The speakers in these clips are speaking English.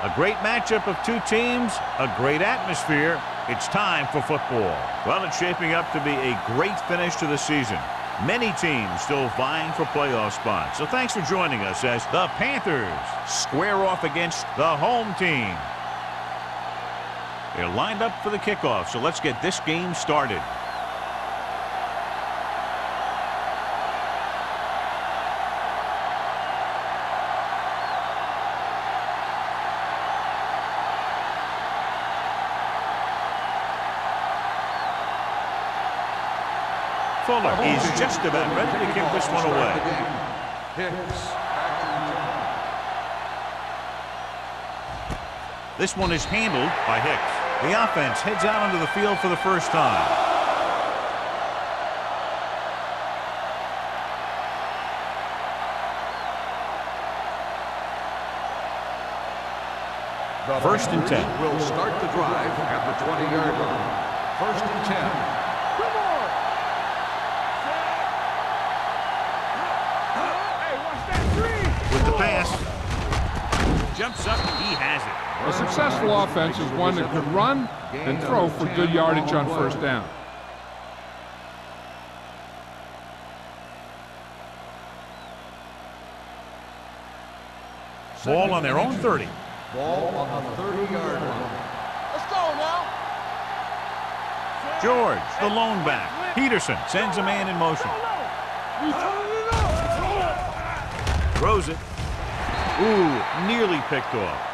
A great matchup of two teams, a great atmosphere. It's time for football. Well, it's shaping up to be a great finish to the season. Many teams still vying for playoff spots. So thanks for joining us as the Panthers square off against the home team. They're lined up for the kickoff, so let's get this game started. Fuller is just about ready to kick this one away. This one is handled by Hicks. The offense heads out onto the field for the first time. First and 10. Will start the drive at the 20-yard line. First and 10. With the pass. Jumps up. He has it. A successful offense is one that can run and throw for good yardage on first down. Ball on their own 30. Ball on the 30-yard line. Let's go now. George, the lone back. Peterson sends a man in motion. Throws it. Ooh, nearly picked off.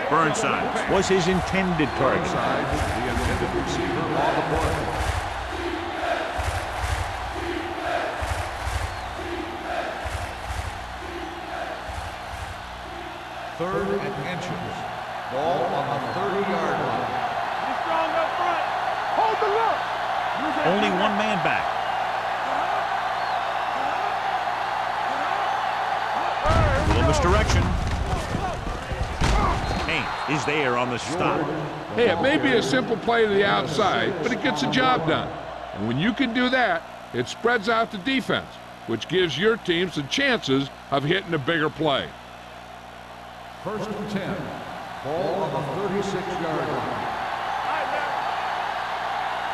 Burnside was his intended target. Burnside, the intended receiver on the play. Third and inches. Ball on the 30-yard line. He's strong up front. Hold the look. Only one man back. A little misdirection. Haynes is there on the stop. Hey, it may be a simple play to the outside, but it gets the job done. And when you can do that, it spreads out the defense, which gives your team some chances of hitting a bigger play. First and 10. Ball on the 36-yard line.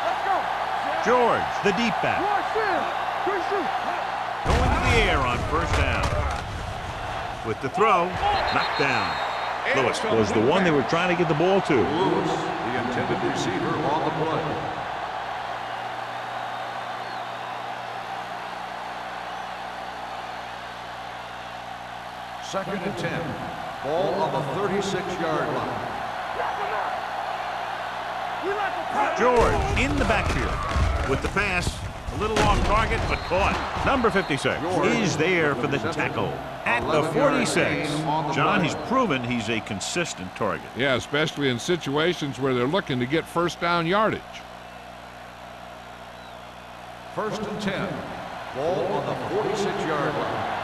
Let's go. George, the deep back. Going to the air on first down. With the throw, knocked down. Lewis was the one they were trying to get the ball to. Lewis, the intended receiver on the play. Second and 10. Ball on the 36-yard line. George in the backfield with the pass. A little off target, but caught. Number 56 is there for the tackle at the 46. John, he's proven he's a consistent target. Yeah, especially in situations where they're looking to get first down yardage. First and 10. Ball on the 46-yard line.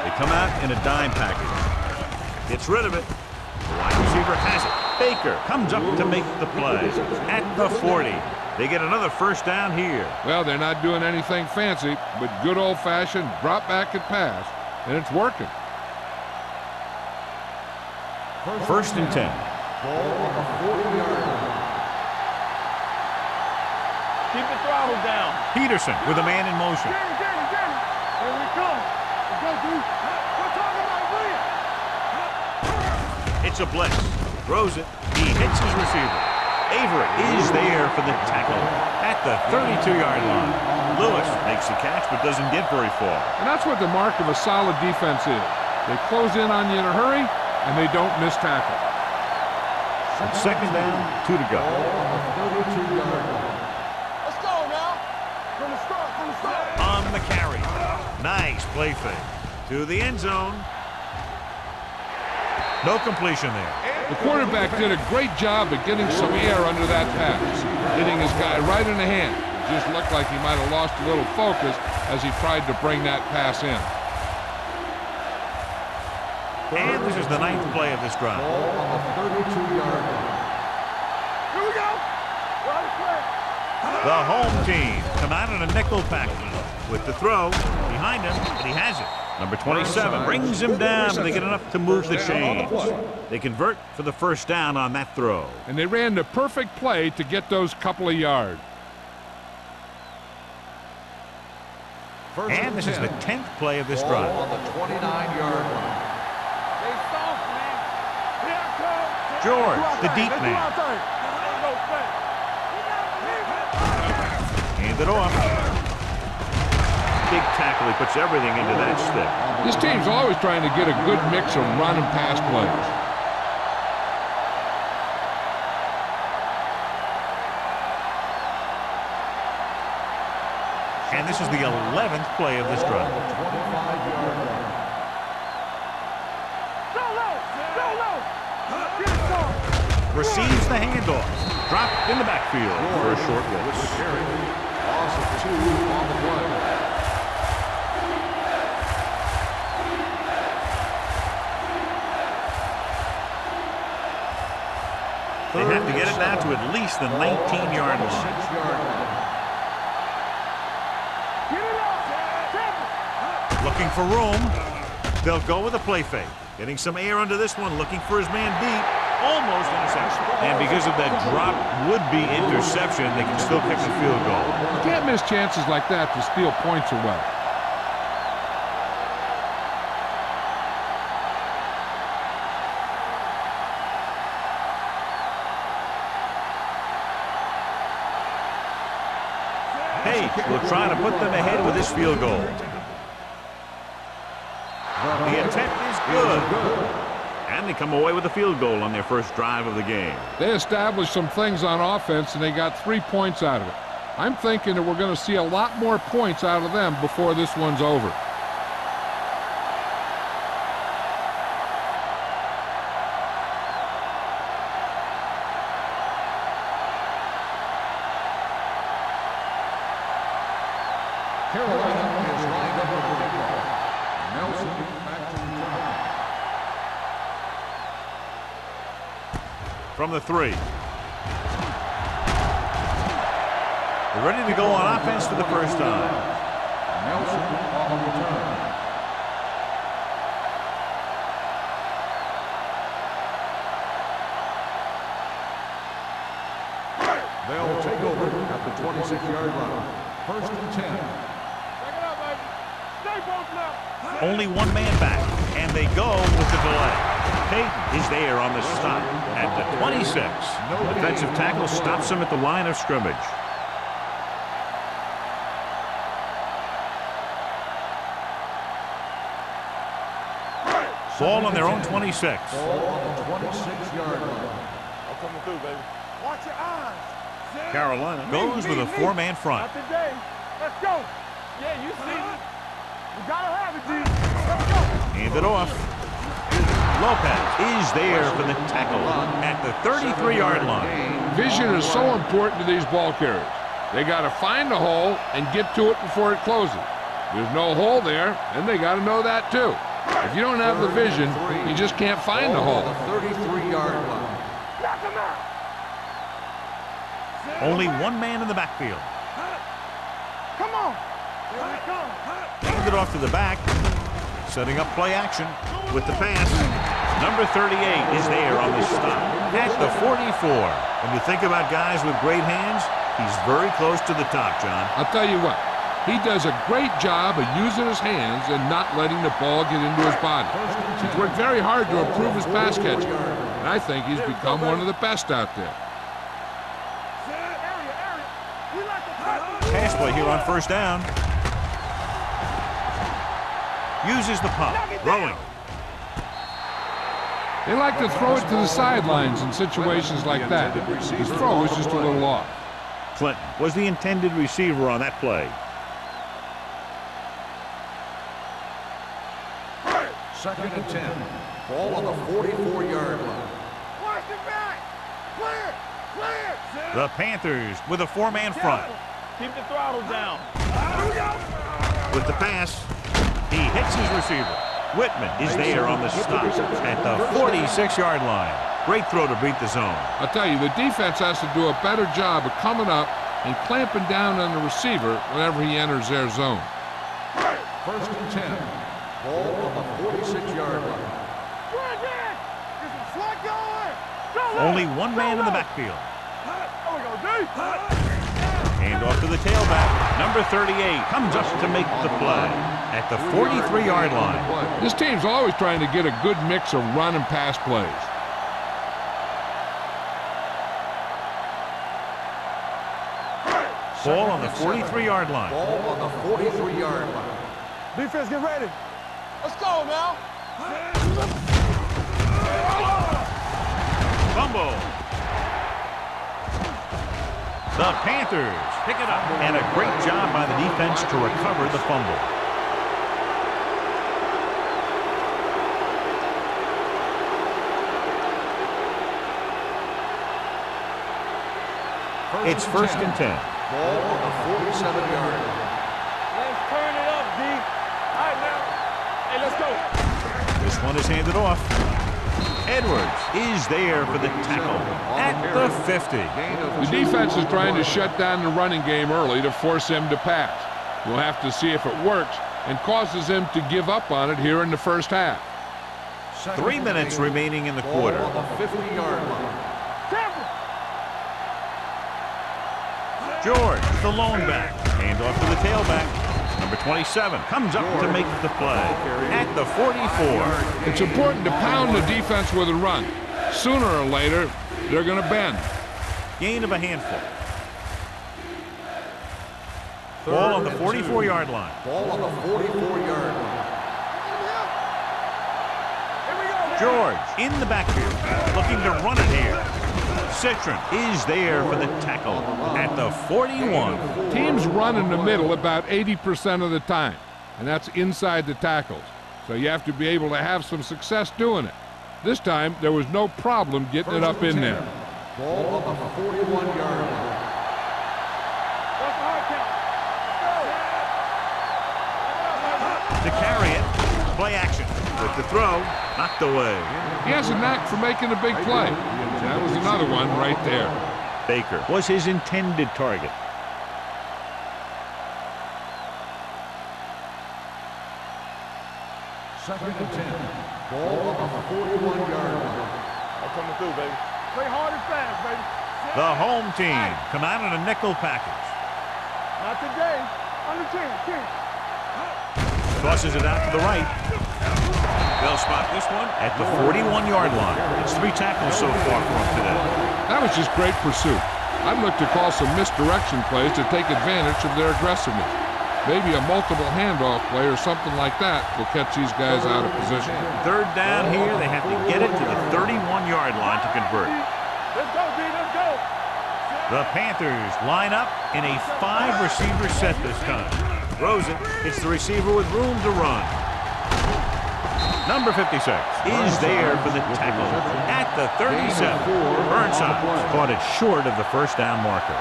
They come out in a dime package. Gets rid of it. The wide receiver has it. Baker comes up to make the play at the 40. They get another first down here. Well, they're not doing anything fancy, but good old-fashioned drop back and pass, and it's working. First and 10. Ball on the 40-yard line. Keep the throttle down. Peterson with a man in motion. Here we come. Let's go, dude. We're talking about Williams. It's a blitz. Throws it. He hits his receiver. Avery is there for the tackle at the 32-yard line. Lewis makes the catch but doesn't get very far. And that's what the mark of a solid defense is. They close in on you in a hurry, and they don't miss tackle. It's second down, 2 to go. Ball on the 32-yard line. Let's go now. From the start. On the carry. Nice play fake. To the end zone. No completion there. The quarterback did a great job of getting some air under that pass, hitting his guy right in the hand. It just looked like he might have lost a little focus as he tried to bring that pass in. And this is the 9th play of this drive. Ball on the 32-yard line. Here we go. Right play. The home team come out in a nickel package with the throw behind him, and he has it. Number 27 brings him down, and they get enough to move the chains. They convert for the first down on that throw. And they ran the perfect play to get those couple of yards. And this is the 10th play of this Ball drive. on the 29-yard line. Stay soft, man. Here I come. George, the deep man. Hand it off. Big tackle. He puts everything into that stick. This team's always trying to get a good mix of run and pass plays. And this is the 11th play of this drive. 25-yard line. Go low. Go low. Get it going. Receives the handoff. Dropped in the backfield for a short With the loss. carry. Loss of 2 on the play. They have to get it down to at least the 19-yard line. 6-yard line. Get it out. Temple. Looking for room. They'll go with a play fake. Getting some air under this one. Looking for his man deep. Almost interception. And because of that drop would-be interception, they can still kick the field goal. You can't miss chances like that to steal points away. Page will try to put them ahead with this field goal. The attempt is good. And they come away with a field goal on their first drive of the game. They established some things on offense, and they got 3 points out of it. I'm thinking that we're going to see a lot more points out of them before this one's over. Carolina is lined up with the kickoff. Nelson back to return. From the 3. They're ready to go on offense for the first time. Nelson on the return. They'll take over at the 26-yard line. First and 10. Check it out, baby. Stay both left. Only one man back, and they go with the delay. Payton is there on the stop at the 26. Defensive tackle stops him at the line of scrimmage. Ball on their own 26. Ball on the 26-yard line. I'm coming through, baby. Watch your eyes. Carolina goes with a 4-man front. Not today. Let's go. Yeah, you see me. You gotta have it, G. Let's go. Hand it off. Lopez is there for the tackle at the 33-yard line. Vision is so important to these ball carriers. They got to find the hole and get to it before it closes. There's no hole there, and they got to know that too. If you don't have the vision, you just can't find the hole. The 33-yard line. Knock him out. Only one man in the backfield. Come on. Here we come. Hand it off to the back. Setting up play action with the pass. Number 38 is there on the stop at the 44. When you think about guys with great hands, he's very close to the top, John. I'll tell you what, he does a great job of using his hands and not letting the ball get into his body. He's worked very hard to improve his pass catching, and I think he's become one of the best out there. We like to pass. Pass play here on first down. Uses the pump. Throwing. They like to throw it to the sidelines in situations like that. His throw is just a little off. Clinton was the intended receiver on that play. Second and 10. Ball on the 44-yard line. Watch it back. Clear. Clear. The Panthers with a four-man front. Keep the throttle down. Here we go. With the pass, he hits his receiver. Whitman is there on the stop at the 46-yard line. Great throw to beat the zone. I'll tell you, the defense has to do a better job of coming up and clamping down on the receiver whenever he enters their zone. First and 10. Ball on the 46-yard line. Only one man in the backfield. There we go, D. Hand off to the tailback. Number 38 comes up to make the play at the 43-yard line. This team's always trying to get a good mix of run and pass plays. Ball on the 43-yard line. Ball on the 43-yard line. Defense, get ready. Let's go now. Fumble. The Panthers pick it up. And a great job by the defense to recover the fumble. It's first and 10. Ball on the 47-yard line. Let's turn it up, D. All right, now. Hey, let's go. This one is handed off. Edwards is there for the tackle at the 50. The defense is trying to shut down the running game early to force him to pass. We'll have to see if it works and causes him to give up on it here in the first half. 3 minutes remaining in the quarter. Ball on the 50-yard line. George, the lone back. Hand off to the tailback. Number 27 comes up to make the play at the 44. It's important to pound the defense with a run. Sooner or later, they're going to bend. Gain of a handful. Ball on the 44-yard line. Ball on the 44-yard line. George in the backfield, looking to run it here. Citron is there for the tackle at the 41. Teams run in the middle about 80% of the time, and that's inside the tackles. So you have to be able to have some success doing it. This time, there was no problem getting it up in there. Ball on the 41-yard line. To carry it, play action with the throw, knocked away. He has a knack for making a big play. That was another one right there. Baker was his intended target. Second and 10. Ball on the 41-yard line. I'm coming through, baby. Play hard and fast, baby. The home team come out in a nickel package. Not today. Under 10. Tosses it out to the right. They'll spot this one at the 41-yard line. It's 3 tackles so far for him today. That was just great pursuit. I'd look to call some misdirection plays to take advantage of their aggressiveness. Maybe a multiple handoff play or something like that will catch these guys out of position. Third down here, they have to get it to the 31-yard line to convert. Let's go, D. Let's go. The Panthers line up in a 5-receiver set this time. Throws it. It's the receiver with room to run. Number 56 is there for the tackle at the 37. Burnside caught it short of the first down marker.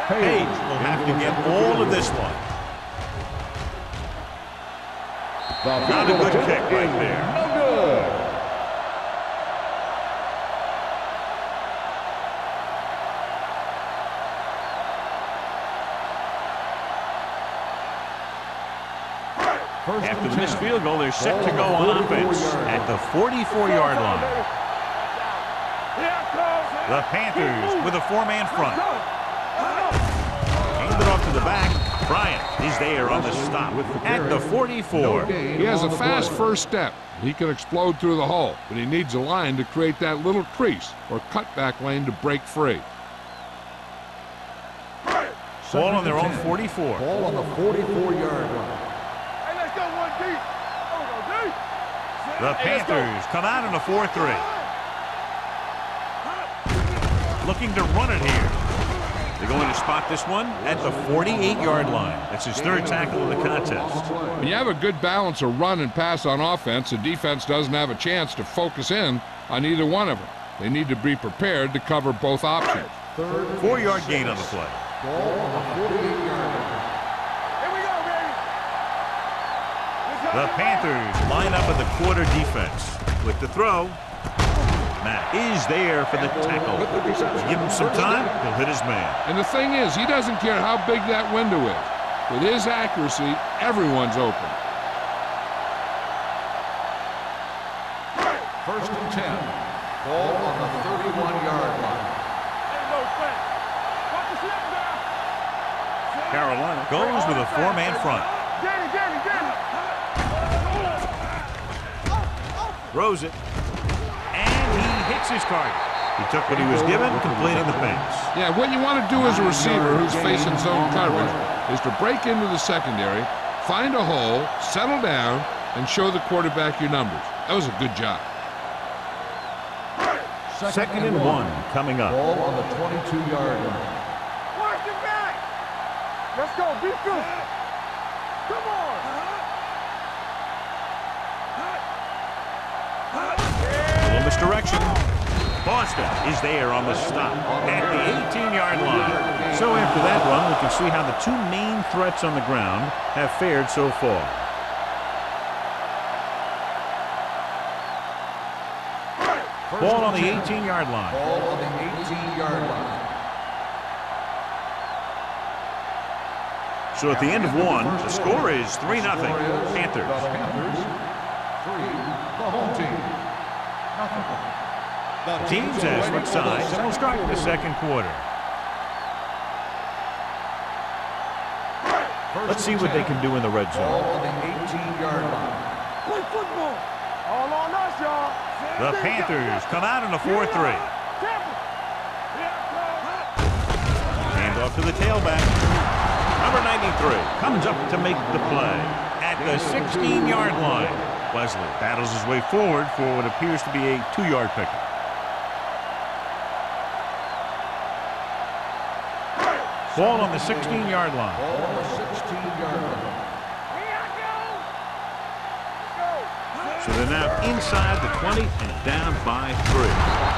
Page will have to get all of this one. Not a good kick right there. After the missed field goal, they're set to go on offense at the 44-yard line. The Panthers with a 4-man front. Handed off to the back. Bryant is there on the stop at the 44. He has a fast first step. He can explode through the hole, but he needs a line to create that little crease or cutback lane to break free. Ball on their own 44. Ball on the 44-yard line. Hey, let's go, 1D. There we go, D. The Panthers come out in a 4-3. Looking to run it here. They're going to spot this one at the 48-yard line. That's his third tackle of the contest. When you have a good balance of run and pass on offense, the defense doesn't have a chance to focus in on either one of them. They need to be prepared to cover both options. 4-yard gain on the play. Ball on the 48-yard line. Here we go, baby. The Panthers line up in the quarter defense. With the throw, Matt is there for the tackle. Give him some time, he'll hit his man. And the thing is, he doesn't care how big that window is. With his accuracy, everyone's open. First and 10. Ball on the 31-yard line. Ain't no threat. Watch the slip now. Carolina goes with a 4-man front. Get it. Throws it. And he hits his target. He took what he was given, completing the pass. Yeah, what you want to do as a receiver who's facing zone coverage is to break into the secondary, find a hole, settle down, and show the quarterback your numbers. That was a good job. Second and 1 coming up. Ball on the 22-yard line. Watch your back. Let's go. Be good. Come on. A little misdirection. Boston is there on the stop at the 18-yard line. So after that run, we can see how the two main threats on the ground have fared so far. Ball on the 18-yard line. Ball on the 18-yard line. So at the end of one, the score is 3-0. Panthers. The Panthers, 3. The home team, nothing. The teams have switched sides, and we'll start the second quarter. Let's see what they can do in the red Ball zone. on the 18-yard line. Play football. All on us, y'all. The Panthers come out in a 4-3. Hand off to the tailback. Number 93 comes up to make the play at the 16-yard line. Wesley battles his way forward for what appears to be a 2-yard pickup. Ball on the 16-yard line. Ball on the 16-yard line. So they're now inside the 20 and down by 3.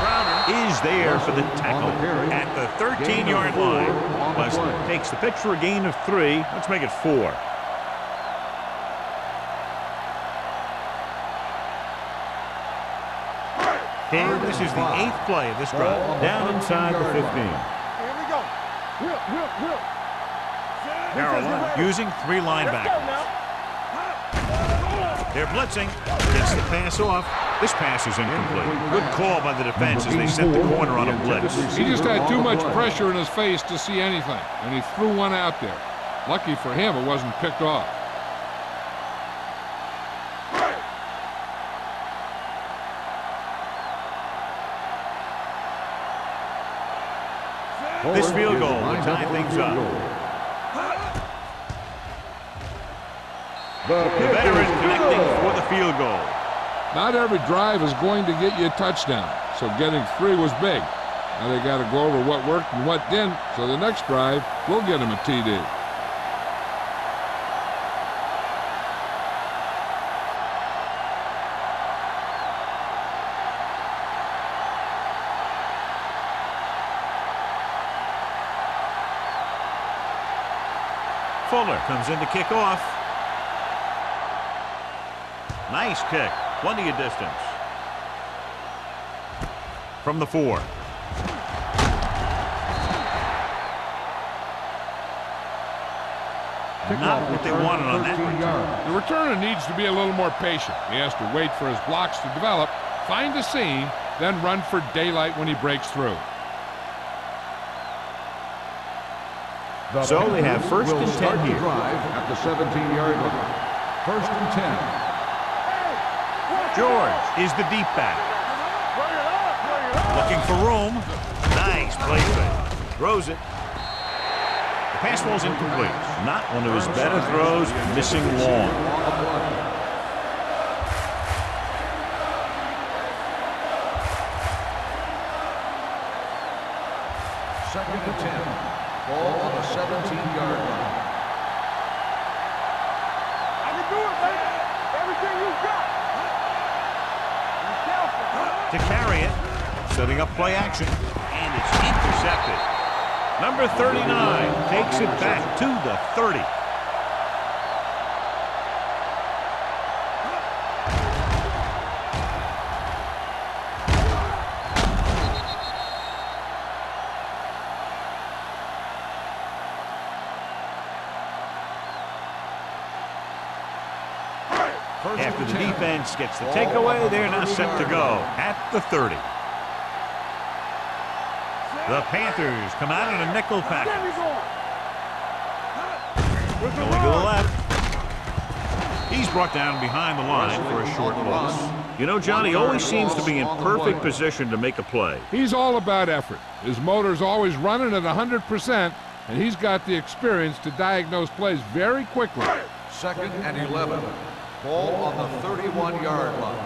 Crowder is there for the tackle at the 13-yard line. Wesley takes the pitch for a gain of 3. Let's make it 4. And this is the 8th play of this drive. Down inside the 15. Here we go. Whip. Carolina using 3 linebackers. They're blitzing. Gets the pass off. This pass is incomplete. Good call by the defense as they sent the corner on a blitz. He just had too much pressure in his face to see anything, and he threw one out there. Lucky for him, it wasn't picked off. This field goal will tie things up. The veteran connecting for the field goal. Not every drive is going to get you a touchdown, so getting 3 was big. Now they got to go over what worked and what didn't, so the next drive will get him a TD. Fuller comes in to kick off. Nice kick. Plenty of distance. From the 4. Not what they wanted on that return. The returner needs to be a little more patient. He has to wait for his blocks to develop, find a seam, then run for daylight when he breaks through. So they have first and 10 here. Drive at the 17-yard line. First and 10. George is the deep back. Looking for room. Nice play fake. Throws it. The pass ball's incomplete. Not one of his better throws, missing long. Second and 10. Ball on the 17-yard line. I can do it, baby. Everything you got. Be careful. To carry it, setting up play action, and it's intercepted. Number 39 takes it back to the 30. After the defense gets the takeaway, they're now set to go at the 30. The Panthers come out in a nickel package. Going to the left. He's brought down behind the line for a short loss. You know, Johnny always seems to be in perfect position to make a play. He's all about effort. His motor's always running at 100%, and he's got the experience to diagnose plays very quickly. Second and 11. Ball on the 31-yard line.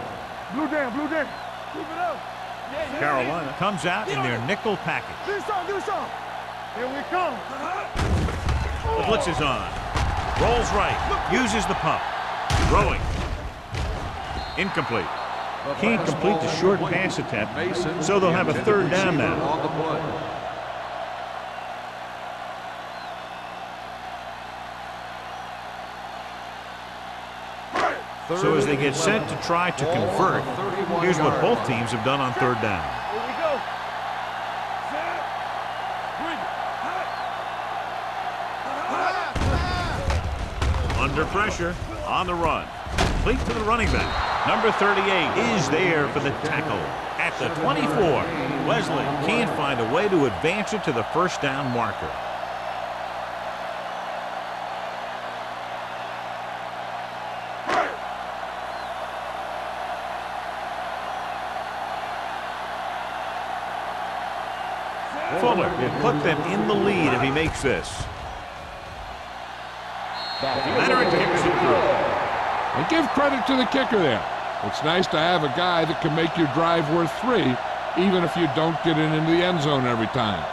Blue down, blue down. Keep it up. Carolina comes out in their nickel package. Do something, do something. Here we come. The blitz is on. Rolls right. Uses the pump. Throwing. Incomplete. Can't complete the short pass attempt, so they'll have a third down now. On the play. So as they get set to try to convert, here's what both teams have done on third down. Here we go. Under pressure, on the run. Complete to the running back. Number 38 is there for the tackle. At the 24, Wesley can't find a way to advance it to the first down marker. Fuller will put them in the lead if he makes this. Leonard kicks it through. And give credit to the kicker there. It's nice to have a guy that can make your drive worth 3, even if you don't get it into the end zone every time.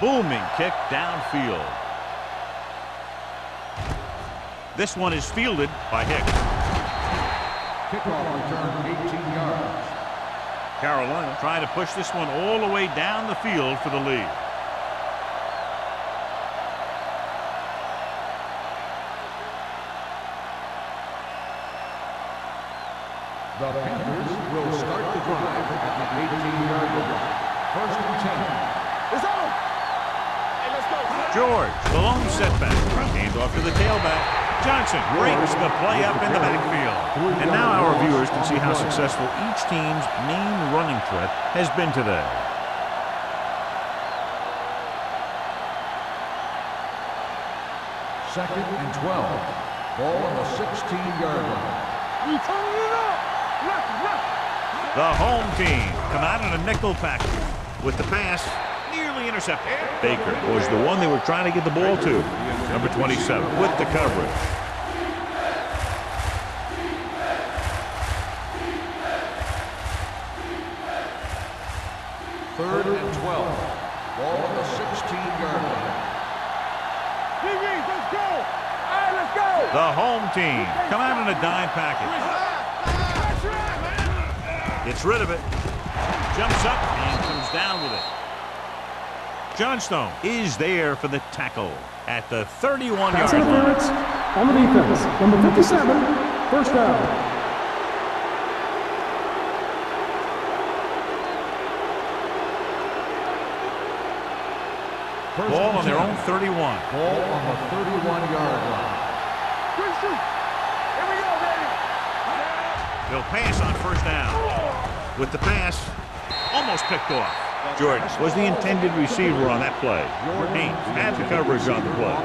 Booming kick downfield. This one is fielded by Hicks. Kickoff return 18 yards. Carolina trying to push this one all the way down the field for the lead. The Panthers will start the drive at the 18-yard line. First and 10. It's on. Hey, let's go. George, the lone setback. Hands off to the tailback. Johnson breaks the play up in the backfield. And now our viewers can see how successful each team's main running threat has been today. Second and 12. Ball on the 16-yard line. We turning it up. Left. The home team come out in a nickel package with the pass nearly intercepted. Baker was the one they were trying to get the ball to. Number 27 with the coverage. Third and 12. Ball on the 16-yard line. Let's go. All right, let's go. The home team come out in a dime package. Gets rid of it. Jumps up and comes down with it. Johnstone is there for the tackle at the 31-yard Pass line. interference on the defense. Number 57, first down. Ball on their own 31. Ball on the 31-yard line. Quick shoot. Here we go, baby. They'll pass on first down. With the pass, almost picked off. Jordan was the intended receiver on that play. Haynes had the coverage on the play.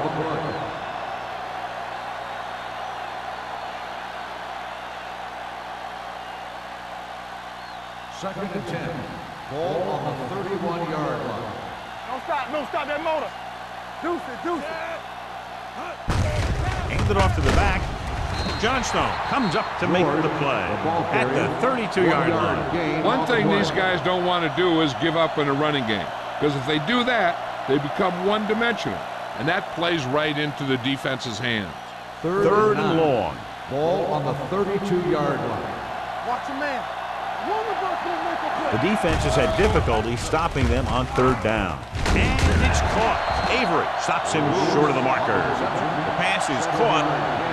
Second and 10. Ball on the 31-yard line. Don't stop that motor. Deuce it. Hand it off to the back. Johnstone comes up to make the play at the 32-yard line. One thing these guys don't want to do is give up in a running game, because if they do that, they become one-dimensional, and that plays right into the defense's hands. Third and long. Ball on the 32-yard line. Watch your man. The defense has had difficulty stopping them on third down. And it's caught. Avery stops him short of the marker. The pass is caught,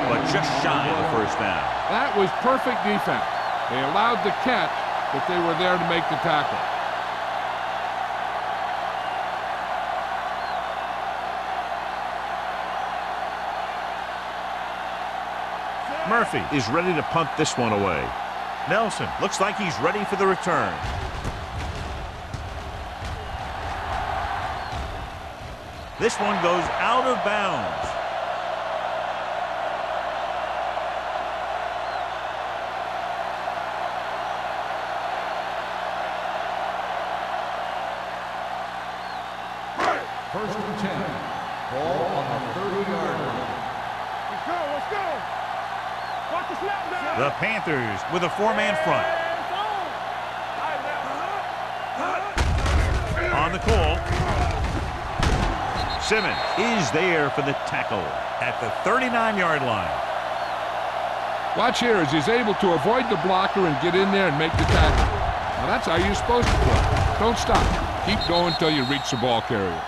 but just shy of the first down. That was perfect defense. They allowed the catch, but they were there to make the tackle. Murphy is ready to punt this one away. Nelson looks like he's ready for the return. This one goes out of bounds. First and 10. Ball on the 30-yard line. Let's go. Watch the snap down. The Panthers with a four-man front. On the call. Simmons is there for the tackle at the 39-yard line. Watch here as he's able to avoid the blocker and get in there and make the tackle. Now that's how you're supposed to play. Don't stop. Keep going until you reach the ball carrier.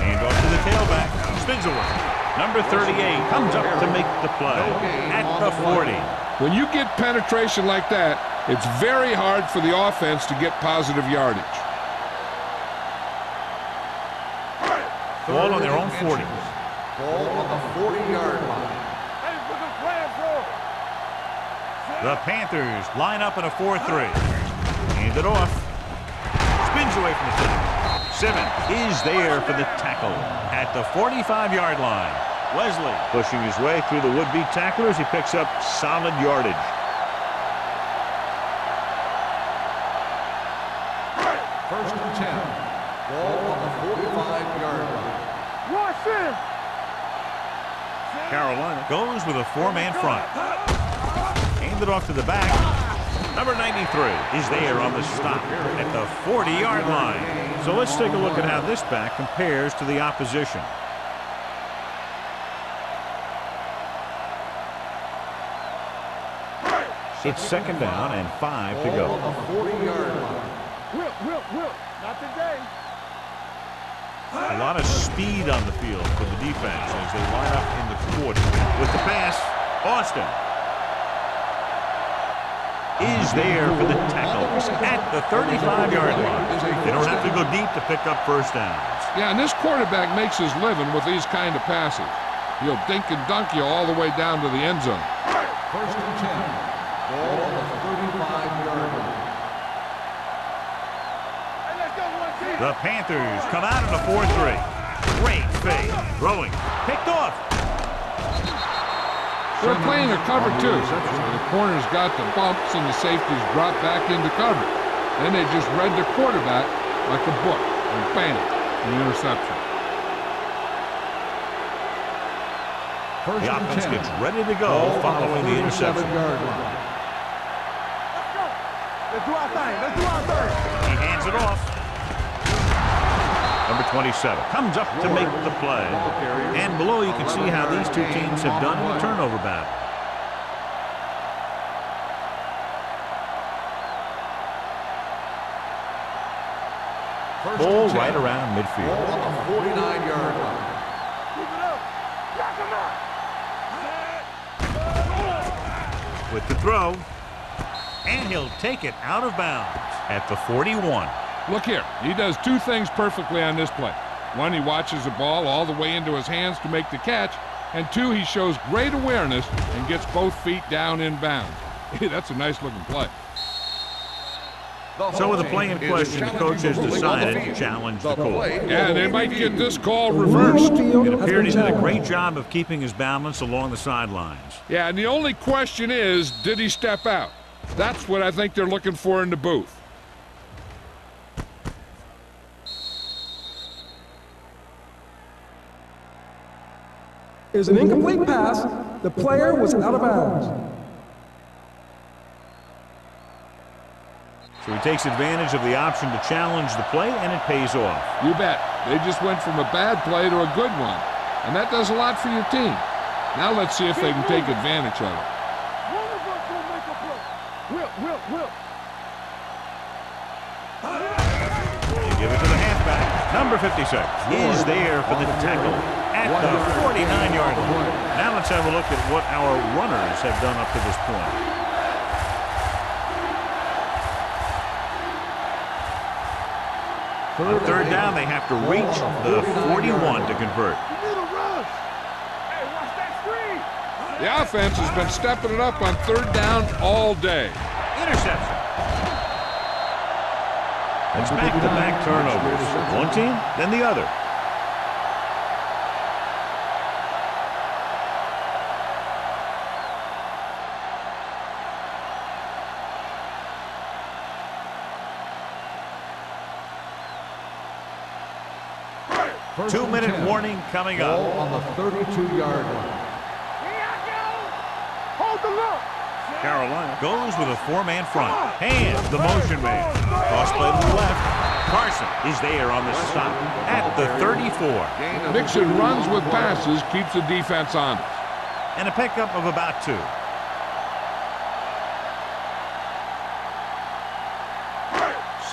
Hand off to the tailback. Spins away. Number 38 comes up to make the play at the 40. When you get penetration like that, it's very hard for the offense to get positive yardage. Ball on their own 40. Ball on the 40-yard line. The Panthers line up in a 4-3. Hand it off. Spins away from the tackle. Simmons is there for the tackle at the 45-yard line. Wesley pushing his way through the would-be tacklers. He picks up solid yardage. First and 10. Ball on the 45-yard line. Watch it. Carolina goes with a four-man front. Hand it off to the back. Number 93 is there on the stop at the 40-yard line. So let's take a look at how this back compares to the opposition. It's second down and 5 to go. Ball on the 40-yard line. Whip. Not today. A lot of speed on the field for the defense as they line up in the 40. With the pass, Austin is there for the tackle at the 35-yard line. They don't have to go deep to pick up first downs. Yeah, and this quarterback makes his living with these kind of passes. He'll dink and dunk you all the way down to the end zone. First and 10. Ball on the 35-yard line. The Panthers come out in a 4-3. Great fake. Throwing. Picked off. They're playing a cover two. The corners got the bumps and the safeties dropped back into cover. Then they just read the quarterback like a book. And bam, an interception. The offense gets ready to go following the interception. Let's do our thing. He hands it off. Number 27 comes up to make the play. And below you can see how these two teams have done in the turnover battle. Ball right around midfield. Ball on the 49-yard line. With the throw. And he'll take it out of bounds at the 41. Look here, he does two things perfectly on this play. One, he watches the ball all the way into his hands to make the catch, and two, he shows great awareness and gets both feet down in bounds. Hey, that's a nice-looking play. So with the play in question, the coach has decided to challenge the call. Yeah, they might get this call reversed. It appeared he did a great job of keeping his balance along the sidelines. Yeah, and the only question is, did he step out? That's what I think they're looking for in the booth. Is an incomplete pass. The player was out of bounds. So he takes advantage of the option to challenge the play, and it pays off. You bet. They just went from a bad play to a good one. And that does a lot for your team. Now let's see if they can take advantage of it. One of us will make a play. Will. You give it to the halfback. Number 56 is there for the tackle at the 49-yard line. Now let's have a look at what our runners have done up to this point. On third down, they have to reach the 41 to convert. Hey, watch that screen. The offense has been stepping it up on third down all day. Interception. It's back-to-back turnovers. One team, then the other. Two-minute warning coming up. Ball on the 32-yard line. Here I go. Hold the look. Carolina goes with a four-man front. Hands the motion man. Cross play to the left. Carson is there on the stop at the 34. Mixing runs with passes keeps the defense honest. And a pickup of about 2.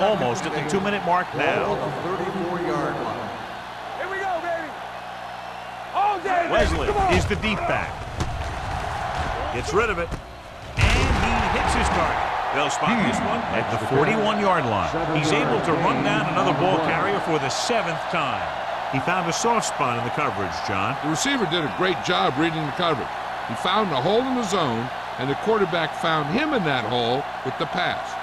Almost at the 2-minute mark now. Ball on the 34-yard line. Here we go, baby. All day, baby. Wesley Come on. is the deep back. Gets rid of it. And he hits his target. They'll spot this one at the 41-yard line. He's able to run down another ball carrier for the 7th time. He found a soft spot in the coverage, John. The receiver did a great job reading the coverage. He found a hole in the zone, and the quarterback found him in that hole with the pass.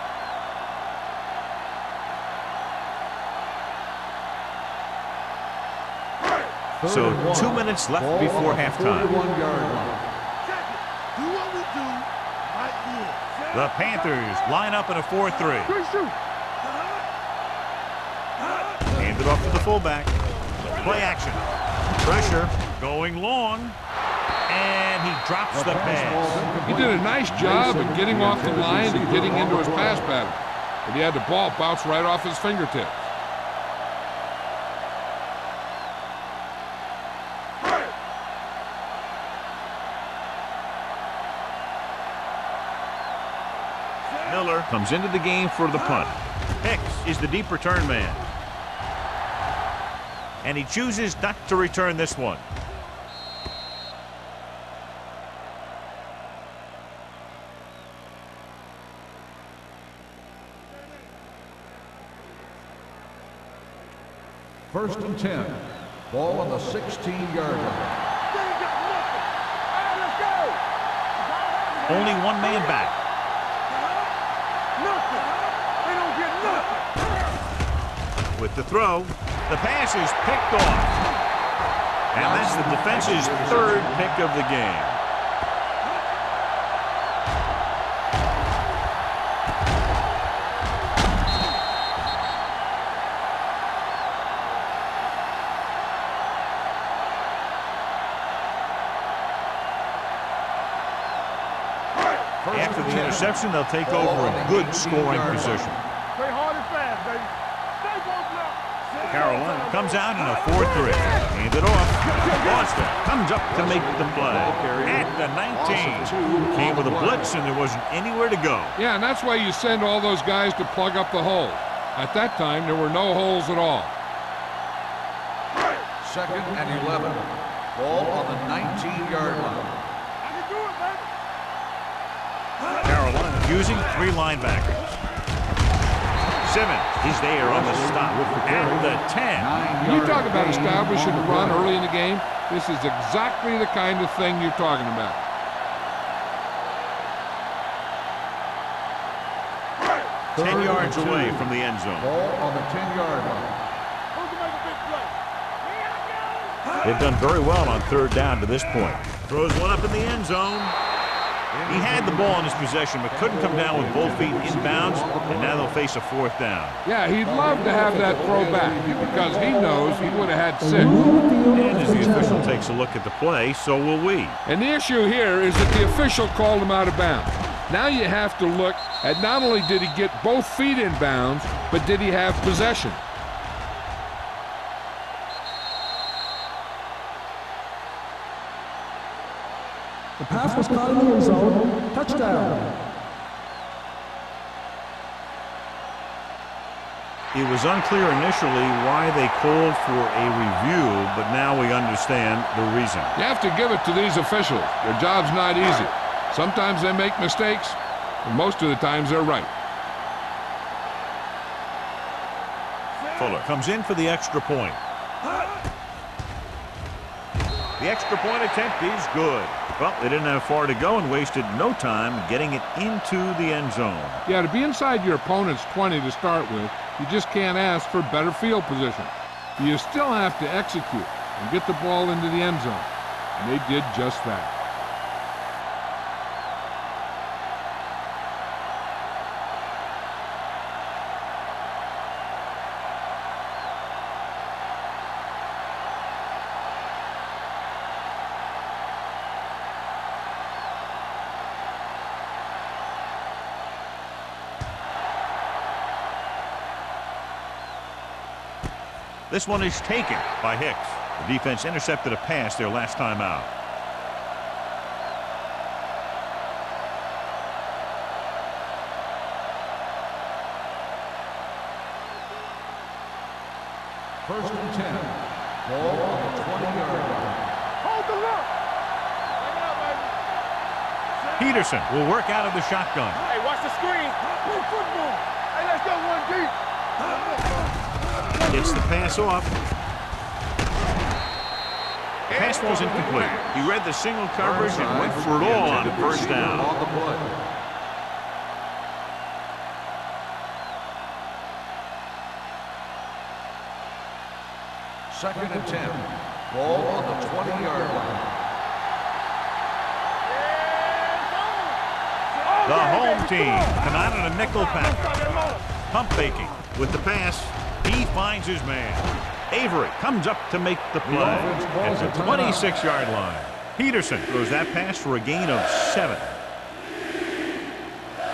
So 2 minutes left before halftime. 41-yard line. Do what we do right here. The Panthers line up in a 4-3. Good shoot. Hand it off to the fullback. Play action. Pressure going long. And he drops the pass. He did a nice job of getting off the line and getting into his pass pattern. But he had the ball bounce right off his fingertips. Miller comes into the game for the punt. Hicks is the deep return man. And he chooses not to return this one. First and 10. Ball on the 16-yard line. They ain't got nothing. All right, let's go. Only one man back. Nothing. They don't get nothing. With the throw, the pass is picked off. And that's the defense's 3rd pick of the game. After the interception, they'll take over a good scoring position. Play hard and fast, baby. Stay woke now. Carolina comes out in a 4-3. Hand it off. Boston comes up to make the play. At the 19. Came with a blitz, and there wasn't anywhere to go. Yeah, and that's why you send all those guys to plug up the hole. At that time, there were no holes at all. Second and 11. Ball on the 19-yard line. I can do it, baby. Carolina using 3 linebackers. Simmons is there on the stop at the 10. You talk about establishing a run early in the game. This is exactly the kind of thing you're talking about. 10 yards away from the end zone. Ball on the 10-yard line. Who can make a big play? They've done very well on third down to this point. Throws one up in the end zone. He had the ball in his possession, but couldn't come down with both feet inbounds, and now they'll face a fourth down. Yeah, he'd love to have that throw back because he knows he would have had 6. And as the official takes a look at the play, so will we. And the issue here is that the official called him out of bounds. Now you have to look at not only did he get both feet in bounds, but did he have possession? The pass was caught in the end zone. Touchdown. It was unclear initially why they called for a review, but now we understand the reason. You have to give it to these officials. Their job's not easy. Sometimes they make mistakes, and most of the times they're right. Fuller comes in for the extra point. The extra point attempt is good. Well, they didn't have far to go and wasted no time getting it into the end zone. Yeah, to be inside your opponent's 20 to start with, you just can't ask for better field position. You still have to execute and get the ball into the end zone. And they did just that. This one is taken by Hicks. The defense intercepted a pass their last time out. First and 10. Ball on the 20-yard line. Hold the look. Take it out, baby. Peterson will work out of the shotgun. Hey, watch the screen. Play football. Hey, let's go one deep. Gets the pass off. The pass was incomplete. He read the single coverage and went for it all on first down. On the play. Second and 10. Ball on the 20-yard line. The home team come out in a nickel package. Pump faking with the pass. He finds his man. Avery comes up to make the play at the 26-yard line. Peterson throws that pass for a gain of 7.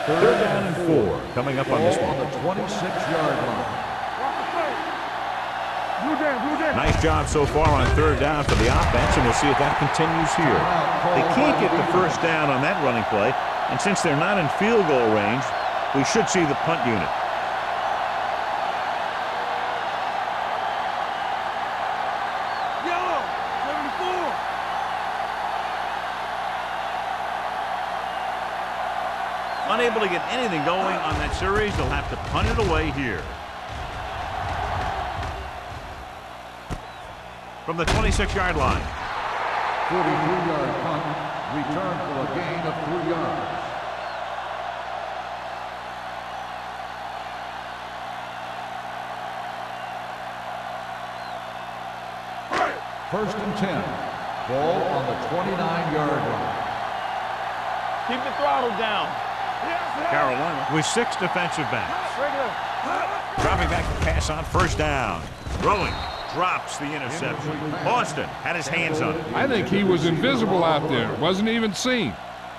Third down and 4 coming up on this one. On the 26-yard line. Nice job so far on third down for the offense, and we'll see if that continues here. They can't get the first down on that running play, and since they're not in field goal range, we should see the punt unit. Unable to get anything going on that series, they'll have to punt it away here. From the 26-yard line. 43-yard punt, return for a gain of 3 yards. First and 10. Ball on the 29-yard line. Keep the throttle down. Carolina with 6 defensive backs. Dropping back to pass on first down. Throwing. Drops the interception. Austin had his hands on it. I think he was invisible out there. Wasn't even seen.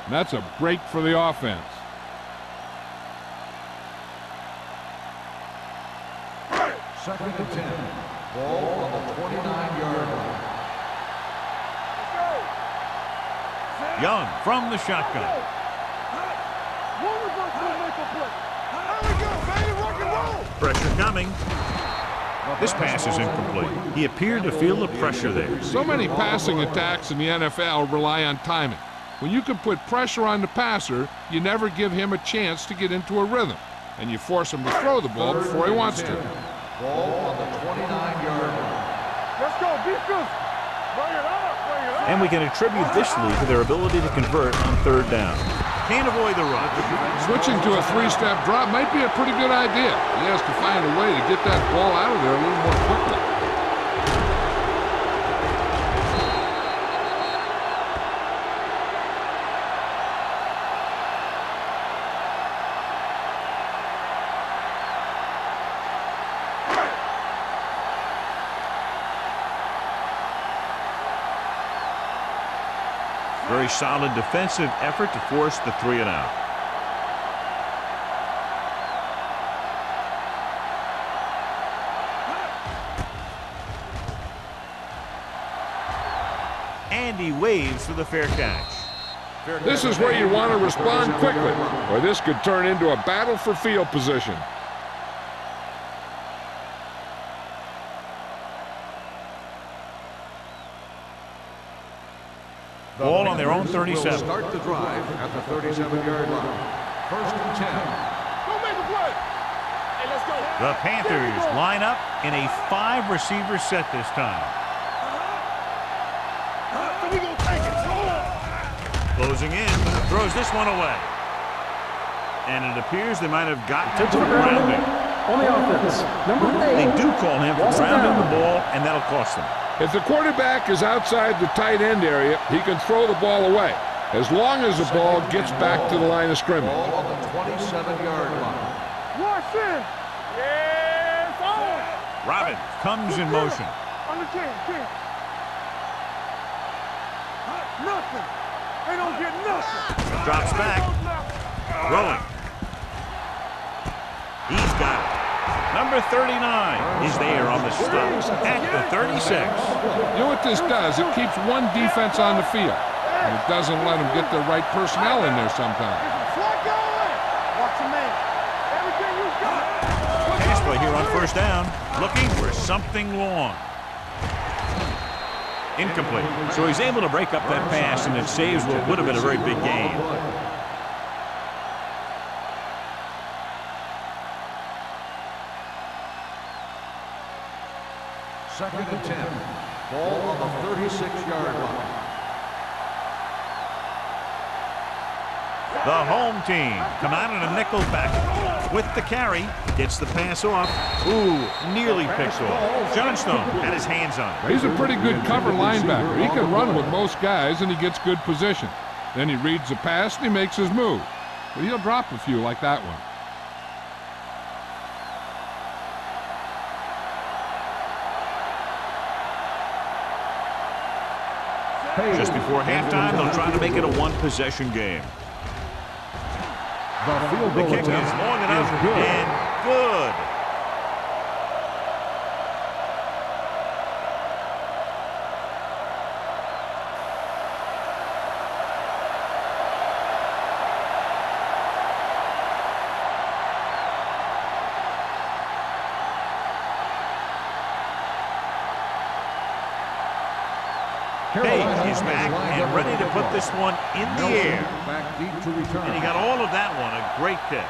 And that's a break for the offense. Second and 10. Ball on the 29-yard line. Young from the shotgun. Pressure coming. This pass is incomplete. He appeared to feel the pressure there. So many passing attacks in the NFL rely on timing. When you can put pressure on the passer, you never give him a chance to get into a rhythm, and you force him to throw the ball before he wants to. Ball on the 29-yard line. Let's go, defense. Bring it up, bring it up. And we can attribute this lead to their ability to convert on third down. Can't avoid the run. Switching to a three-step drop might be a pretty good idea. He has to find a way to get that ball out of there a little more quickly. Very solid defensive effort to force the 3 and out. And he waves for the fair catch. This is where you want to respond quickly, or this could turn into a battle for field position. Ball on their own 37. Start the drive at the 37-yard line. First and 10. Go make a play. Hey, let's go. The Panthers line up in a 5-receiver set this time. So we gonna take it. Closing in, throws this one away. And it appears they might have gotten to the grounding. On the offense, number 8. They do call him for grounding the ball, and that'll cost them. If the quarterback is outside the tight end area, he can throw the ball away, as long as the ball gets back to the line of scrimmage. Ball on the 27-yard line. Watch in. Yes, on. Robin comes in motion. On the 10. Nothing. They don't get nothing. Drops back. Rolling. He's got it. Number 39 is there on the stop at the 36. You know what this does? It keeps one defense on the field, and it doesn't let them get the right personnel in there sometimes. Watch your man. Everything you got. Pass play here on first down, looking for something long. Incomplete. So he's able to break up that pass, and it saves what would have been a very big gain. Second and 10. Ball on the 36-yard line. The home team come out in a nickel package with the carry. Gets the pass off. Ooh, nearly picks off. Johnstone had his hands on it. He's a pretty good cover linebacker. He can run with most guys, and he gets good position. Then he reads the pass, and he makes his move. But he'll drop a few like that one. Just before halftime, they'll try to make it a one-possession game. The field The goal kick is attempt long enough is good. and good. Page is back and ready to put this one in the air. Back deep to return. And he got all of that one. A great kick.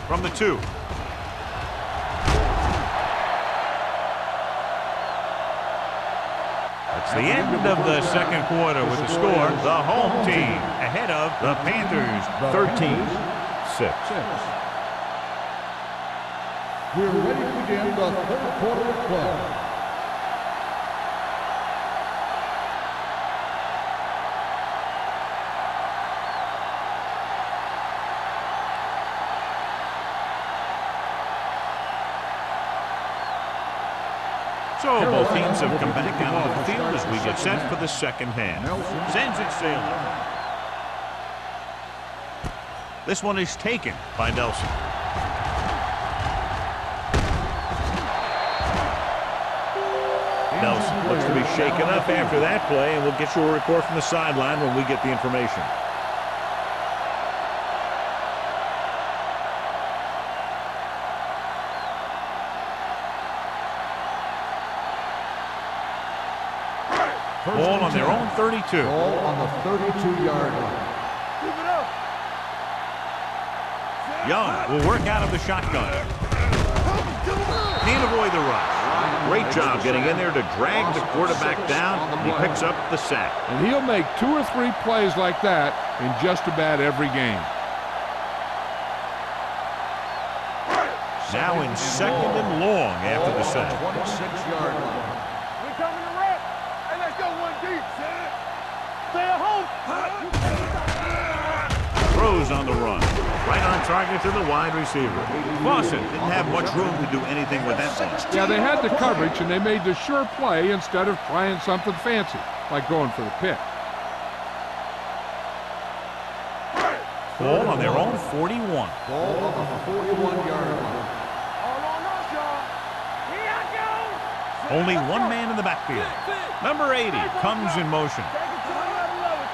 From the 2. That's the end of the second quarter with the score. The home team ahead of the Panthers 13-6. We're ready to begin the third quarter of play. So both teams have come back out of the field as we get set for the second half. Sends it sailing. This one is taken by Nelson. Nelson looks to be shaken up after that play, and we'll get you a report from the sideline when we get the information. Ball on their own 32. Ball on the 32-yard line. Keep it up. Young will work out of the shotgun. Can't avoid the rush. Great job getting in there to drag the quarterback down. He picks up the sack. And he'll make 2 or 3 plays like that in just about every game. Now in second and long after the sack. 26-yard line. We coming to wrap. Hey, let's go one deep. Stay at home. Throws on the run. Right on target to the wide receiver. Boston didn't have much room to do anything with that one. Yeah, they had the coverage, and they made the sure play instead of trying something fancy, like going for the pick. Ball on their own 41. Ball on the 41-yard line. All on us, y'all. Here I go. Only one man in the backfield. Number 80 comes in motion. Take it to another level.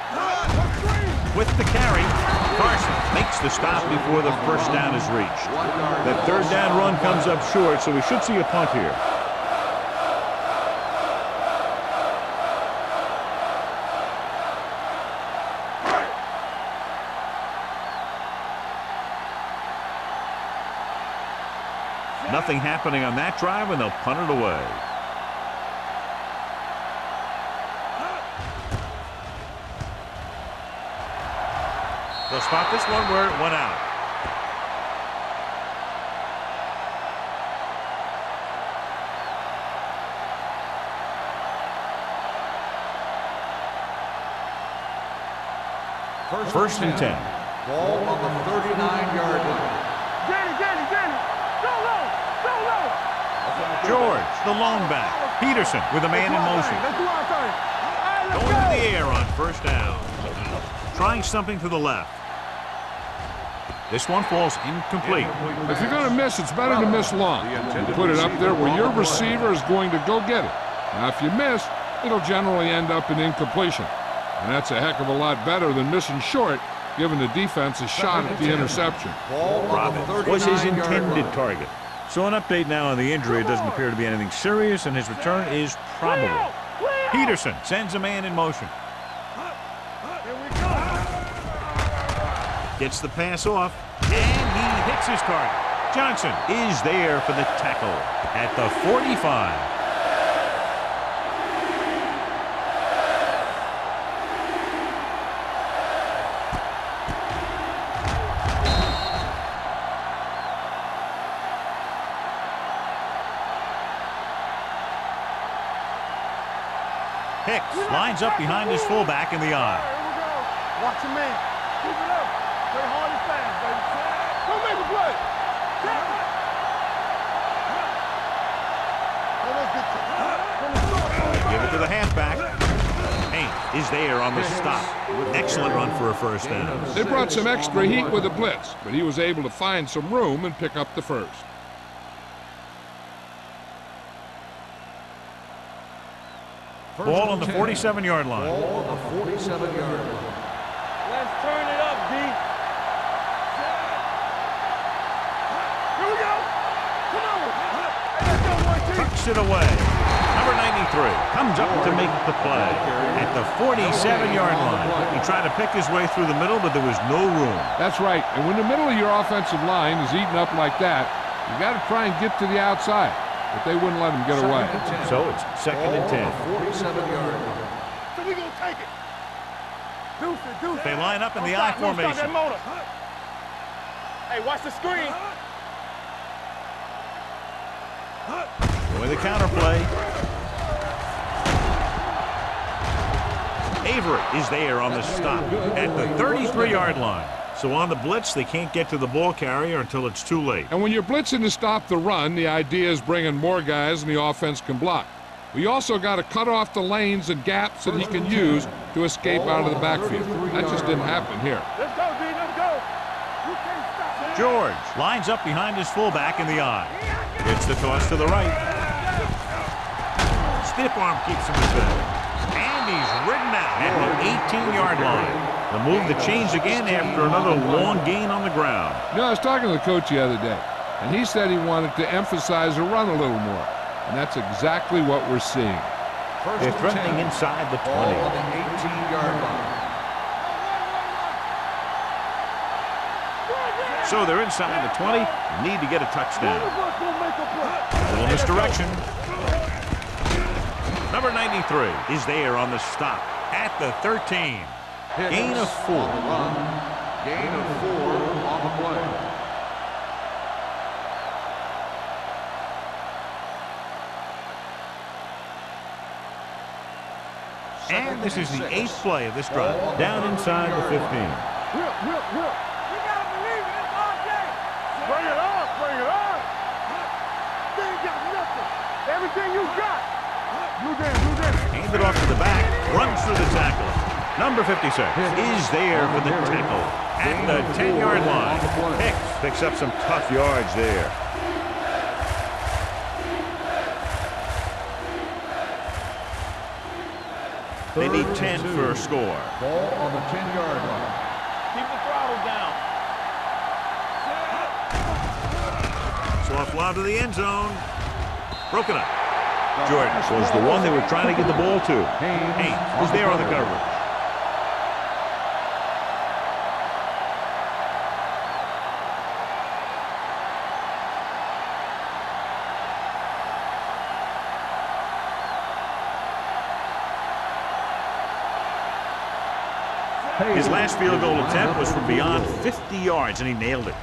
With the carry, Carson makes the stop before the first down is reached. That third down run comes up short, so we should see a punt here. Nothing happening on that drive, and they'll punt it away. They'll spot this one where it went out. First and 10. Ball on the 39-yard line. Danny. Go low. George, the lone back. Peterson with a man in motion. Let's do our thing. Hey, let's Going go. in the air on first down. Trying something to the left. This one falls incomplete. If you're going to miss, it's better to miss long. You put it up there where your receiver is going to go get it. Now, if you miss, it'll generally end up in incompletion. And that's a heck of a lot better than missing short, giving the defense a shot at the interception. Robbins was his intended target. So an update now on the injury. It doesn't appear to be anything serious, and his return is probable. Peterson sends a man in motion. Gets the pass off, and he hits his target. Johnson is there for the tackle at the 45. Hicks lines up behind his fullback in the eye. Here we go. Watch your man. Keep it up. Play hard and fast, baby. Go make a play. Give it to the halfback. Payne is there on the stop. Excellent run for a first down. They brought some extra heat with the blitz, but he was able to find some room and pick up the first. Ball on the 47-yard line. Ball on the 47-yard line. Let's turn it up, D. Here we go. Come on. Hey, let's go, boy, T. Tucks it away. Number 93 comes up to make the play at the 47-yard line. He tried to pick his way through the middle, but there was no room. That's right. And when the middle of your offensive line is eaten up like that, you got to try and get to the outside. But they wouldn't let him get away. So it's second and 10. 47-yard line. So we gonna take it. Deuce it. They line up in the Don't I stop, don't stop formation. that motor. Hey, watch the screen. With the counter play. Avery is there on the stop at the 33-yard line. So on the blitz, they can't get to the ball carrier until it's too late. And when you're blitzing to stop the run, the idea is bringing more guys than the offense can block. We also got to cut off the lanes and gaps that he can use to escape out of the backfield. That just didn't happen here. Let's go, D. Let's go. You can't stop. George lines up behind his fullback in the eye. Gets the toss to the right. Stiff arm keeps him at bay. And he's ridden out at the 18-yard line. The move that changed again after another long gain on the ground. You know, I was talking to the coach the other day, and he said he wanted to emphasize the run a little more. And that's exactly what we're seeing. They're threatening inside the 20. Ball on the 18-yard line. So they're inside the 20. Need to get a touchdown. One of us gonna make Little misdirection. Number 93 is there on the stop at the 13. Gain of 4. Gain of 4 on the play. And this is the 8th play of this drive. Down inside the 15. Will. We gotta believe it. It's all day. Bring it on. You ain't got nothing. Everything you got. Blue game. Hand it off to the back. Runs through the tackle. Number 56 is there for the tackle at the 10-yard line. Picks up some tough yards there. They need 10 for a score. Ball on the 10-yard line. Keep the throttle down. So a fly to the end zone. Broken up. Jordan was the one they were trying to get the ball to. Haynes was there on the coverage. His last field goal attempt was from beyond 50 yards, and he nailed it.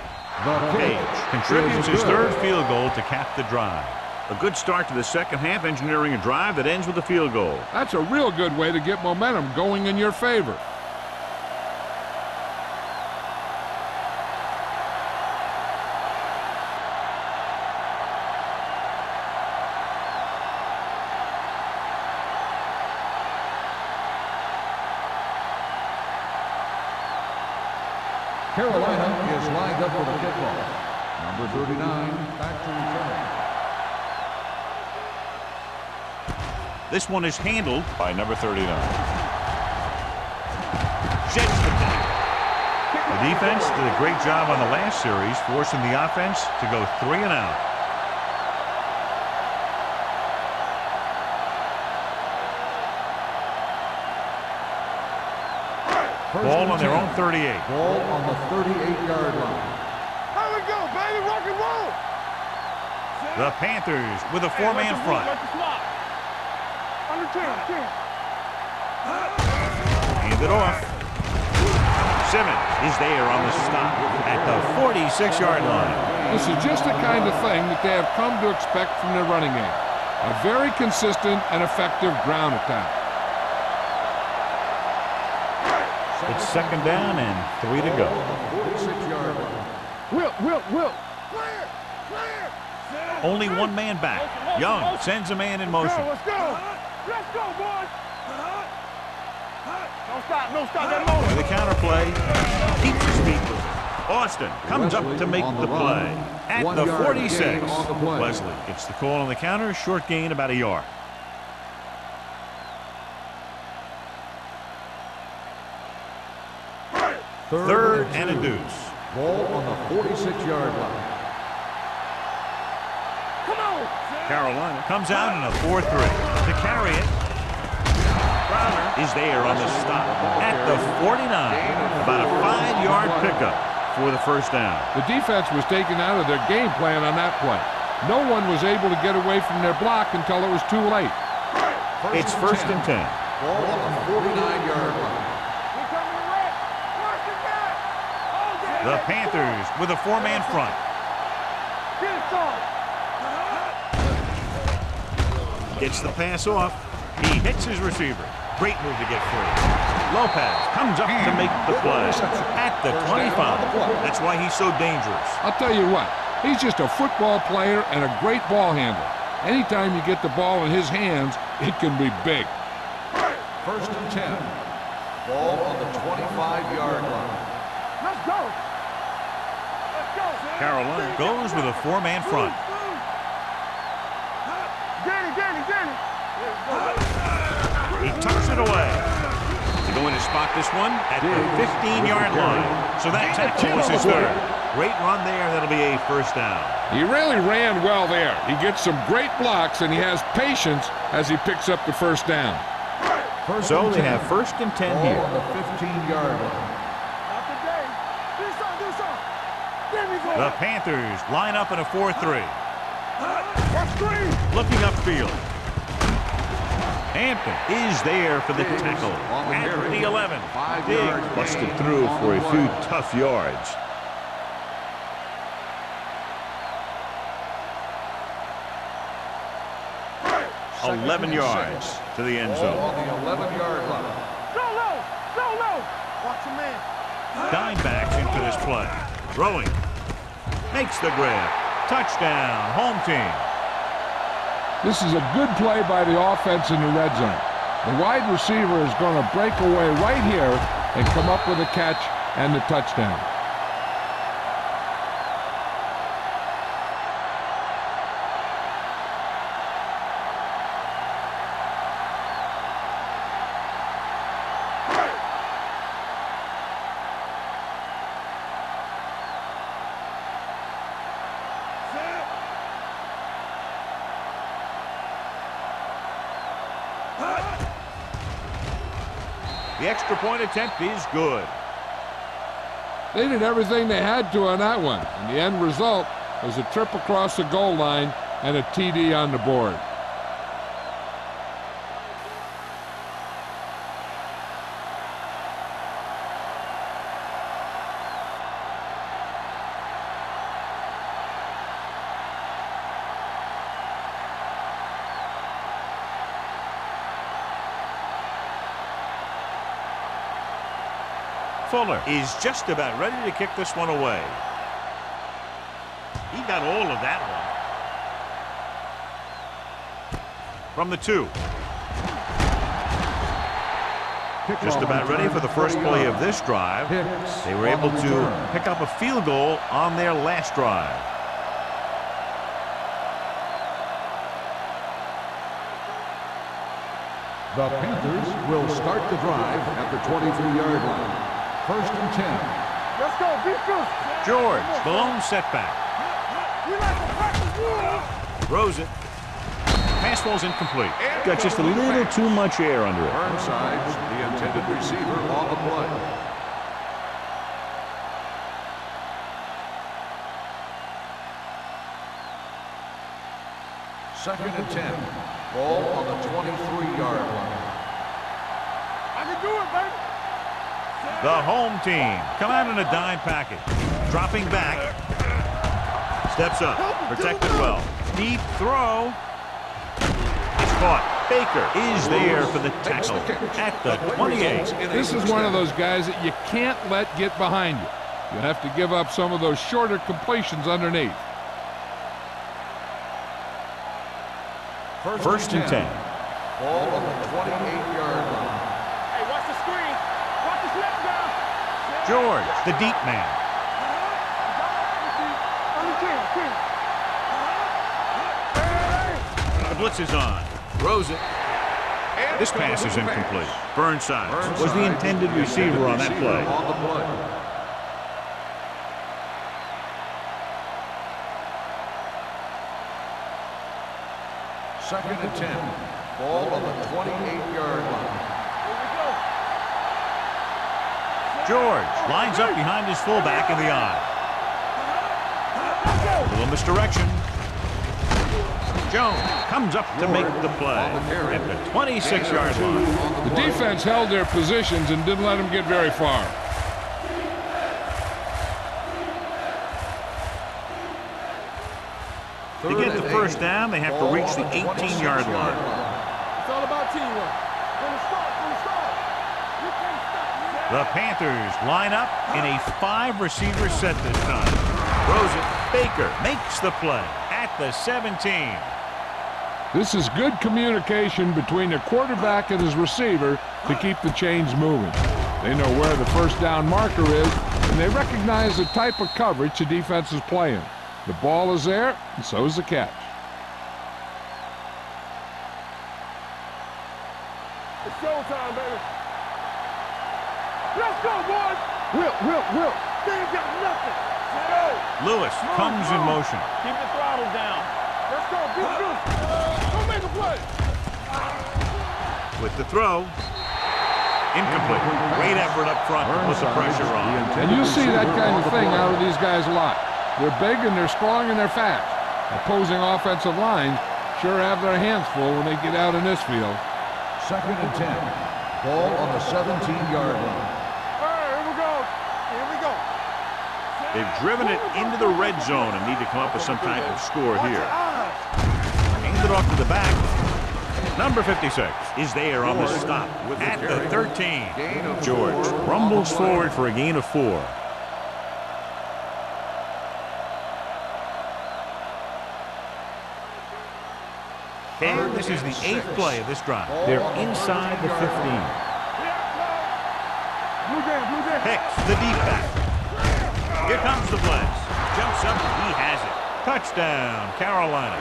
Page contributes his 3rd field goal to cap the drive. A good start to the second half, engineering a drive that ends with a field goal. That's a real good way to get momentum going in your favor. Carolina is lined up for the kickoff. Number 39, back to return. This one is handled by number 39. Jets the kick. The defense did a great job on the last series, forcing the offense to go 3 and out. Ball on their own 38. Ball on the 38-yard line. Here we go, baby. Rock and roll. The Panthers with a 4-man front. Under 10. Hand it off. Simmons is there on the stop at the 46-yard line. This is just the kind of thing that they have come to expect from their running game. A very consistent and effective ground attack. It's 2nd down and 3 to go. 46-yard line. Will. Clear. Only one man back. Young sends a man in motion. Let's go, boys. Don't stop that motion. With the counterplay, keeps his feet moving. Austin comes up to make the play at the 46. Wesley gets the call on the counter. Short gain, about a yard. Third and a deuce. Ball on the 46-yard line. Come on. Carolina comes out in a 4-3. To carry it, Crowder is there on the stop at the 49. About a 5-yard pickup for the first down. The defense was taken out of their game plan on that play. No one was able to get away from their block until it was too late. It's 1st and 10. Ball on the 49-yard line. The Panthers with a 4-man front. Gets the pass off. He hits his receiver. Great move to get free. Lopez comes up to make the play at the 25. That's why he's so dangerous. I'll tell you what, he's just a football player and a great ball handler. Anytime you get the ball in his hands, it can be big. 1st and 10. Ball on the 25-yard line. Let's go. Carolina goes with a 4-man front. Danny. He tucks it away. They're going to spot this one at the 15-yard line. So that tackle was his 3rd. Great run there. That'll be a 1st down. He really ran well there. He gets some great blocks, and he has patience as he picks up the 1st down. So they have 1st and 10 Ball here. on the 15-yard line. Not today. Do something. The Panthers line up in a 4-3. Looking upfield. Hampton is there for the tackle at the 11. Big busted through for a few tough yards. Second 11 and yards 6. to the end Ball zone. on the 11-yard line. Go low! Go low! Watch your man. Dime backs into this play. Throwing. Makes the grab. Touchdown, home team. This is a good play by the offense in the red zone. The wide receiver is going to break away right here and come up with a catch and the touchdown. The extra point attempt is good. They did everything they had to on that one, and the end result was a trip across the goal line and a TD on the board. Fuller is just about ready to kick this one away. He got all of that one. From the 2. Just about ready for the first play of this drive. They were able to pick up a field goal on their last drive. The Panthers will start the drive at the 23-yard line. First and 10. Let's go, be good. George, the lone setback. We like to practice. Throws it. Pass ball's incomplete. Got just a little too much air under it. Burnside's the intended receiver on the play. Second and 10. Ball on the 23-yard line. I can do it, baby. The home team come out in a dime package. Dropping back. Steps up. Protected well. Deep throw. It's caught. Baker is there for the tackle at the 28. This is one of those guys that you can't let get behind you. You have to give up some of those shorter completions underneath. First and 10. Ball on the 28-yard line. Hey, watch the screen. Watch the snap down. George, the deep man. The blitz is on. Throws it. This pass is incomplete. Burnside was the intended receiver on that play. Second and 10. Ball on the 28-yard line. George lines up behind his fullback in the eye. A little misdirection. Jones comes up to make the play at the 26-yard line. The defense held their positions and didn't let them get very far. To get the first down, they have to reach the 18-yard line. It's all about teamwork. From the start. You can't stop. The Panthers line up in a 5-receiver set this time. Throws it. Baker makes the play at the 17. This is good communication between the quarterback and his receiver to keep the chains moving. They know where the first down marker is, and they recognize the type of coverage the defense is playing. The ball is there, and so is the catch. It's showtime, baby. Let's go, boys. Will. They ain't got nothing. Go. Lewis comes in motion. Keep the throttle down. Let's go, be good. Go make a play. With the throw. Incomplete. Great effort up front to put the pressure on. And you see that kind of thing out of these guys a lot. They're big and they're strong and they're fast. Opposing offensive lines sure have their hands full when they get out in this field. 2nd and 10. Ball on the 17-yard line. Here we go. Here we go. They've driven it into the red zone and need to come up with some type of score here. Hand it off to the back. Number 56 is there on the stop at the 13. George rumbles forward for a gain of 4. And this is the 8th play of this drive. They're inside the 15. Hicks, the deep back. Here comes the blitz. Jumps up, he has it. Touchdown, Carolina.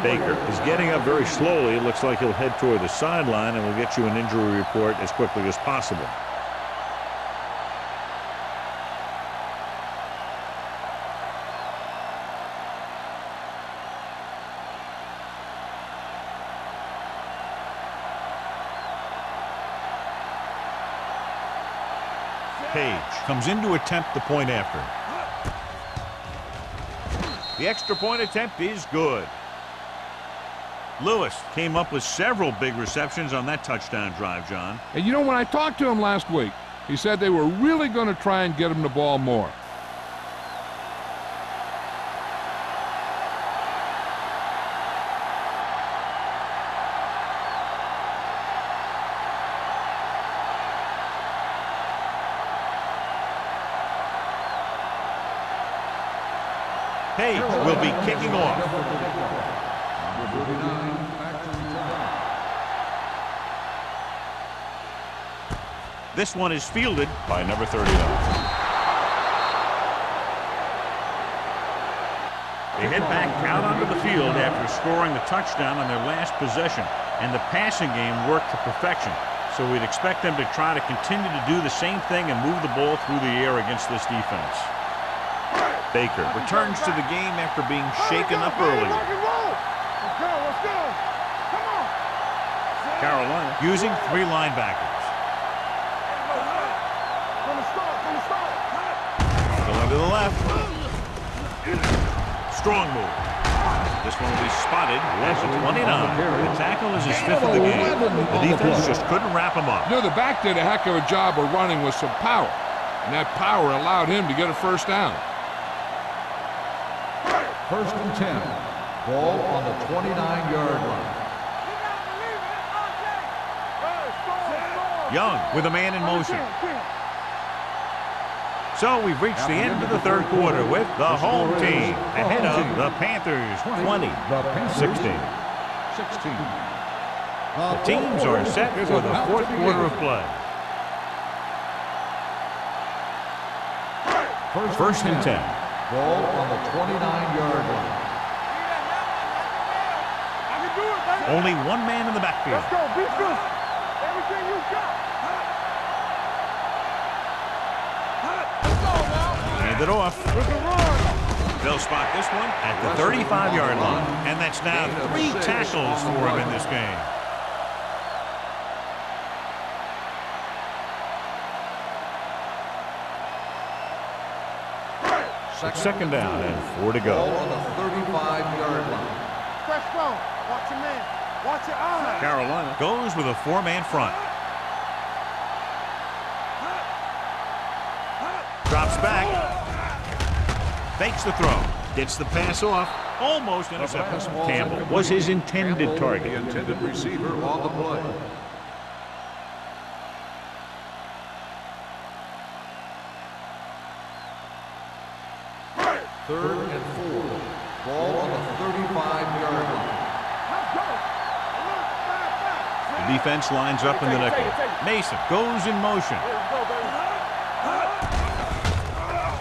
Baker is getting up very slowly. It looks like he'll head toward the sideline, and we'll get you an injury report as quickly as possible. Page comes in to attempt the point after. The extra point attempt is good. Lewis came up with several big receptions on that touchdown drive, John. And you know, when I talked to him last week, he said they were really going to try and get him the ball more. Page will be kicking off. This one is fielded by number 39. They head back out onto the field after scoring the touchdown on their last possession, and the passing game worked to perfection. So we'd expect them to try to continue to do the same thing and move the ball through the air against this defense. Baker returns to the game after being shaken up earlier. Let's go. Come on. Carolina using 3 linebackers. From the start. Going to the left. Strong move. This one will be spotted at the 29. The tackle is his 5th of the game. The defense just couldn't wrap him up. You know, the back did a heck of a job of running with some power, and that power allowed him to get a first down. 1st and 10. Ball on the 29-yard line. Young with a man in motion. So we've reached the end of the 3rd quarter with the home team ahead of the Panthers 20-16. The teams are set for the 4th quarter of play. 1st and 10. Ball on the 29-yard line. Only one man in the backfield. Let's go, beat this. Everything you got. Let's go now. Hand it off. They'll spot this one at the 35-yard line. And that's now 3 tackles for him in this game. It's 2nd down and 4 to go. Ball on the 35-yard line. Fresh phone. Watch your man. Watch your eyes. Carolina goes with a 4-man front. Drops back. Fakes the throw. Gets the pass off. Almost intercepted. Campbell was his intended target. The intended receiver on the play. Third and 4. Ball on the 35-yard line. The defense lines up in the nickel. Mason goes in motion.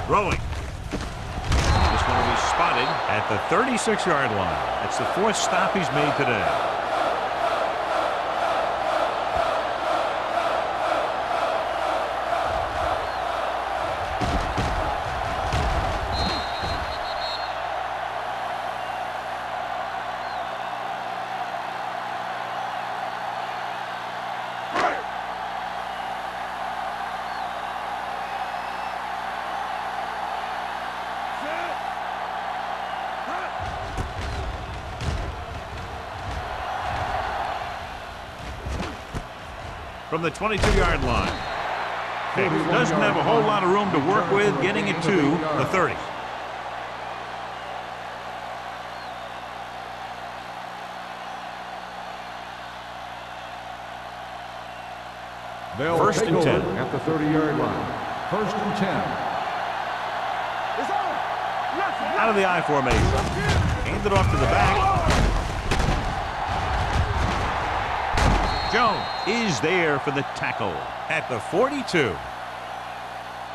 Throwing. This one will be spotted at the 36-yard line. That's the 4th stop he's made today. from the 22-yard line. Pick doesn't have a whole lot of room to work with, getting it to the 30. They'll First and 10 at the 30-yard line. First and 10. It's on. Left. Out of the I formation. Handed off to the back. Jones is there for the tackle at the 42.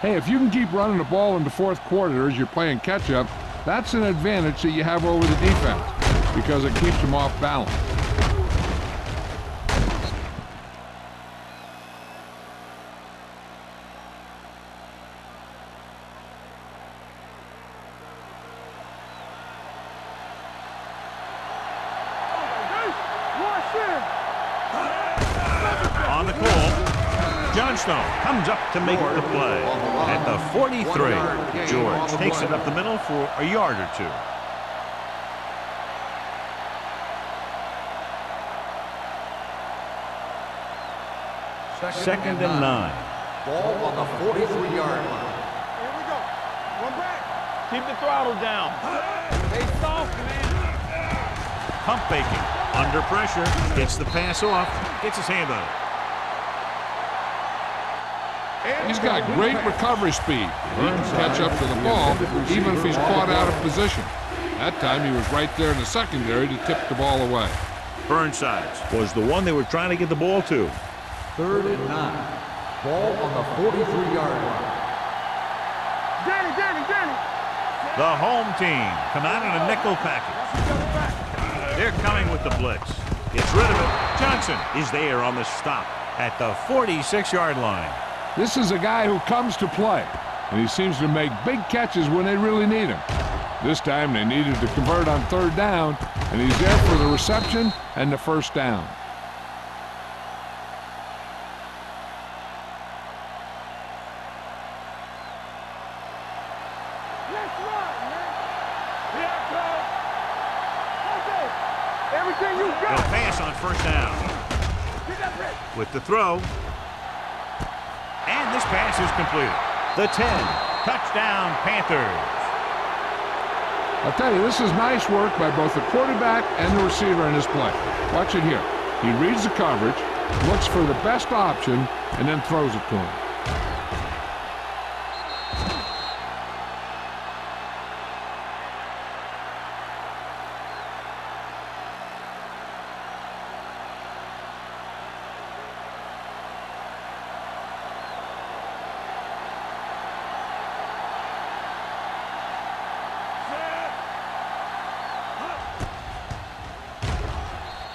Hey, if you can keep running the ball in the fourth quarter as you're playing catch-up, that's an advantage that you have over the defense because it keeps them off balance. On the call, Johnstone comes up to make the play at the 43. George takes it up the middle for a yard or two. Second and 9. Ball on the 43-yard line. Here we go. One back. Keep the throttle down. Stay soft, man. Pump faking. Under pressure. Gets the pass off. Gets his hand on it. He's got great recovery speed. He can catch up to the ball even if he's caught out of position. That time he was right there in the secondary to tip the ball away. Burnsides was the one they were trying to get the ball to. Third and 9. Ball on the 43-yard line. Danny. The home team come out in a nickel package. They're coming with the blitz. Gets rid of it. Johnson is there on the stop at the 46-yard line. This is a guy who comes to play, and he seems to make big catches when they really need him. This time they needed to convert on third down, and he's there for the reception and the first down. Let's run, man. Yeah, coach. Okay. Everything you They'll got. pass on first down. Get that ready. With the throw. And this pass is completed. The 10. Touchdown, Panthers. I'll tell you, this is nice work by both the quarterback and the receiver in this play. Watch it here. He reads the coverage, looks for the best option, and then throws it to him.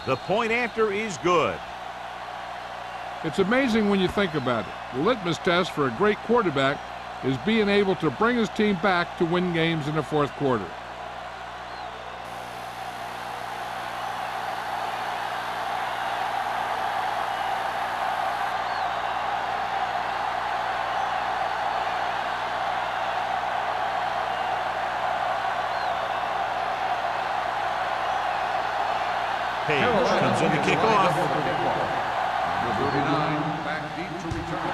The point after is good. It's amazing when you think about it. The litmus test for a great quarterback is being able to bring his team back to win games in the fourth quarter. Page comes in to kick off. Number 39, back deep to return.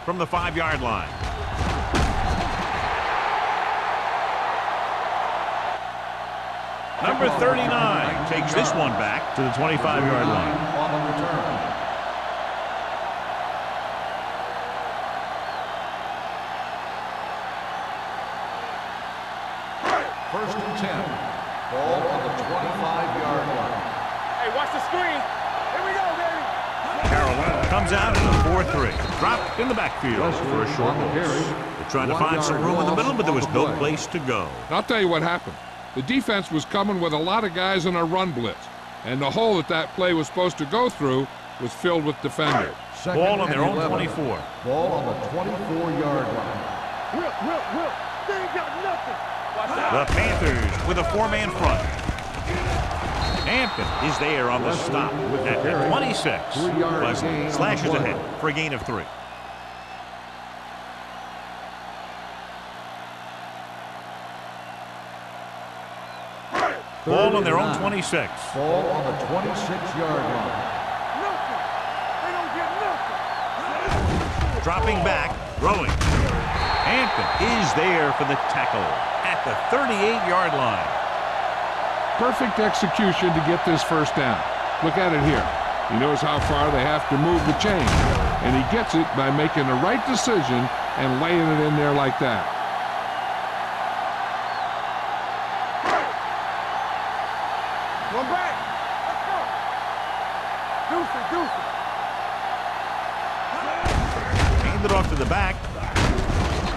From the 5-yard line. Number 39 takes this one back to the 25-yard line. On the return. First and 10. Ball on the 25-yard line. Hey, watch the screen. Here we go, baby. Carolina comes out in a 4-3. Dropped in the backfield for a short loss. They're trying to find some room in the middle, but there was no place to go. And I'll tell you what happened. The defense was coming with a lot of guys in a run blitz, and the hole that play was supposed to go through was filled with defenders. Ball on their own 24. Ball on the 24-yard line. Will. They ain't got nothing. Watch The out. Panthers with a 4-man front. Hampton is there on the stop at the 26. Leslie slashes ahead for a gain of 3. Ball on their own 26. Ball on the 26-yard line. Nothing. They don't get nothing. Dropping back, throwing. Hampton is there for the tackle at the 38-yard line. Perfect execution to get this first down. Look at it here. He knows how far they have to move the chain, and he gets it by making the right decision and laying it in there like that. One back. Let's go. Deuce it, deuce it. Hand it off to the back.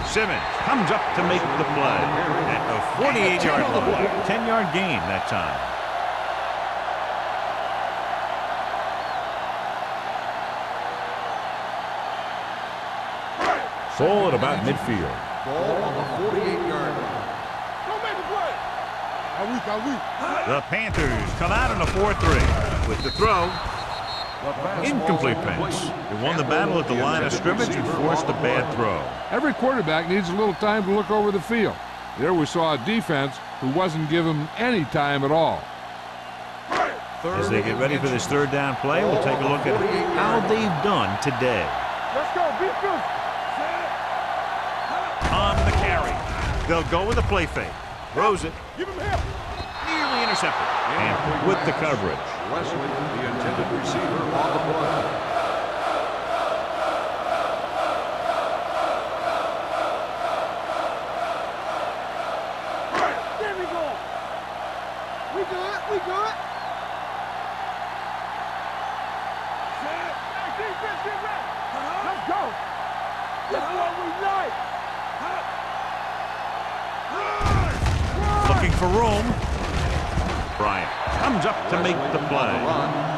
Simmons comes up to make the play at the 48-yard line. 10-yard gain that time. Ball at about midfield. Ball on the 48-yard line. Don't make the play. The Panthers come out in a 4-3 with the throw. Incomplete pass. They won the battle at the line of scrimmage and forced a bad throw. Every quarterback needs a little time to look over the field. There we saw a defense who wasn't given any time at all. As they get ready for this third down play, we'll take a look at how they've done today. Let's go. Be good. On the carry. They'll go with a play fake. Throws it. Give him help. Nearly intercepted. And with the coverage. Wesley, the intended receiver, on the play. There we go. We good. We good. Hey, defense, get ready. Let's go. This is what we like. Looking for room. Bryant comes up to make the play.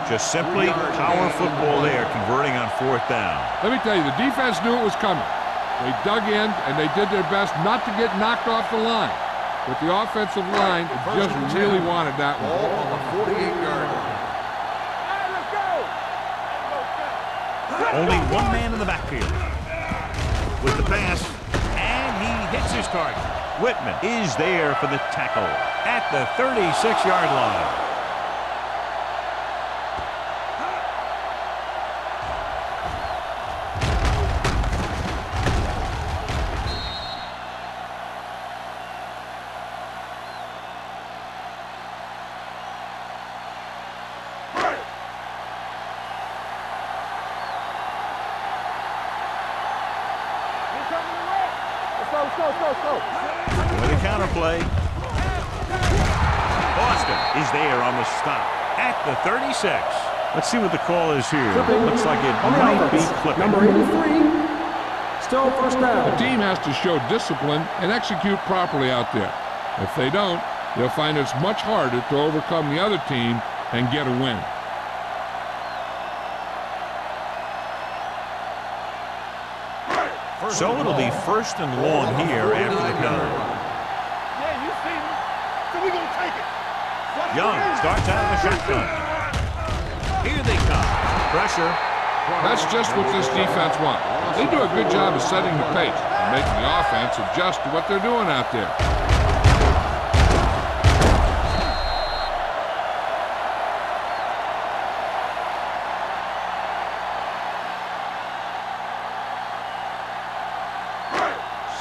Just simply power football there, converting on fourth down. Let me tell you, the defense knew it was coming. They dug in, and they did their best not to get knocked off the line. But the offensive line just really wanted that one. Ball on the 48-yard line. Hey, let's go. Only one man in the backfield. With the pass, and he hits his target. Whitman is there for the tackle at the 36-yard line. Let's go. With a counter play. Boston is there on the stop at the 36. Let's see what the call is here. Looks like it might be clipping. Number 83. Still first down. The team has to show discipline and execute properly out there. If they don't, they'll find it's much harder to overcome the other team and get a win. So it'll be first and long here after the counter. Yeah, you see me. So we gonna take it. Young starts out of the shotgun. Here they come. Pressure. That's just what this defense wants. They do a good job of setting the pace and making the offense adjust to what they're doing out there.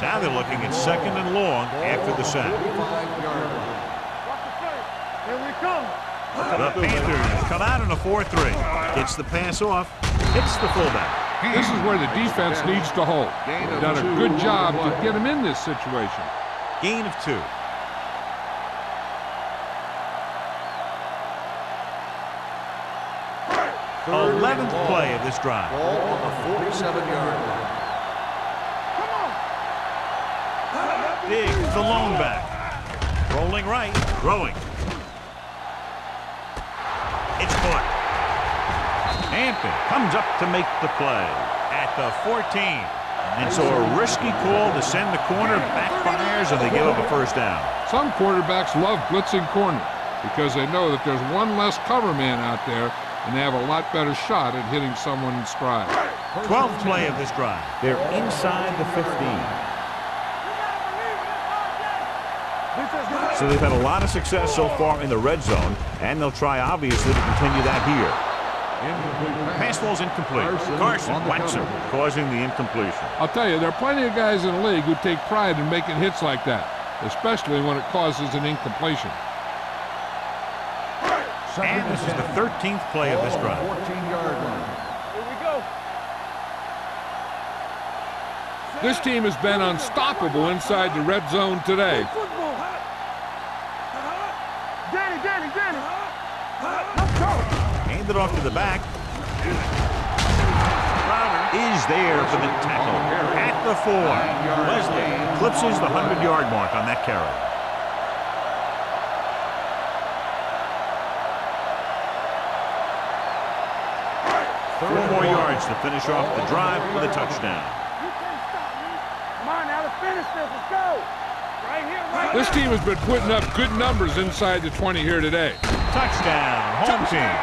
Now they're looking at second and long after the sack. Here we come. The Panthers come out in a 4-3. Gets the pass off. Hits the fullback. This is where the defense needs to hold. They've done a good job to get them in this situation. Gain of 2. Third 11th play of this drive. Ball on the 47-yard line. Diggs, the lone back. Rolling right, throwing. It's caught. Hampton comes up to make the play at the 14. And so a risky call to send the corner backfires and they give up a first down. Some quarterbacks love blitzing corners because they know that there's one less cover man out there and they have a lot better shot at hitting someone in stride. 12th play of this drive. They're inside the 15. So they've had a lot of success so far in the red zone, and they'll try, obviously, to continue that here. Pass ball's incomplete. Carson whacks him, causing the incompletion. I'll tell you, there are plenty of guys in the league who take pride in making hits like that, especially when it causes an incompletion. And this is the 13th play of this drive. 14-yard line. Here we go. This team has been unstoppable inside the red zone today. Football. Danny. Let's go. Hand it off to the back. Crowder is there for the tackle at the 4. Leslie eclipses the 100-yard mark on that carry. Four more yards to finish off the drive with a touchdown. You can't stop me. Come on now, let's finish this. Let's go. Right here, right This team has been putting up good numbers inside the 20 here today. Touchdown, home team.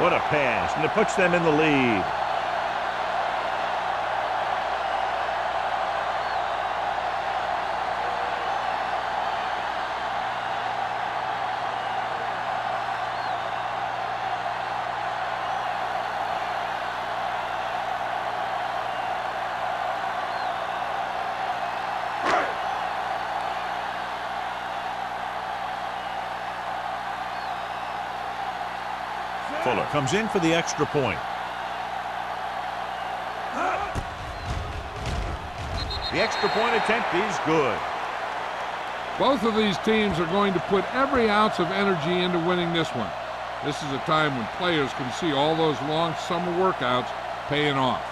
What a pass, and it puts them in the lead. Fuller comes in for the extra point. The extra point attempt is good. Both of these teams are going to put every ounce of energy into winning this one. This is a time when players can see all those long summer workouts paying off.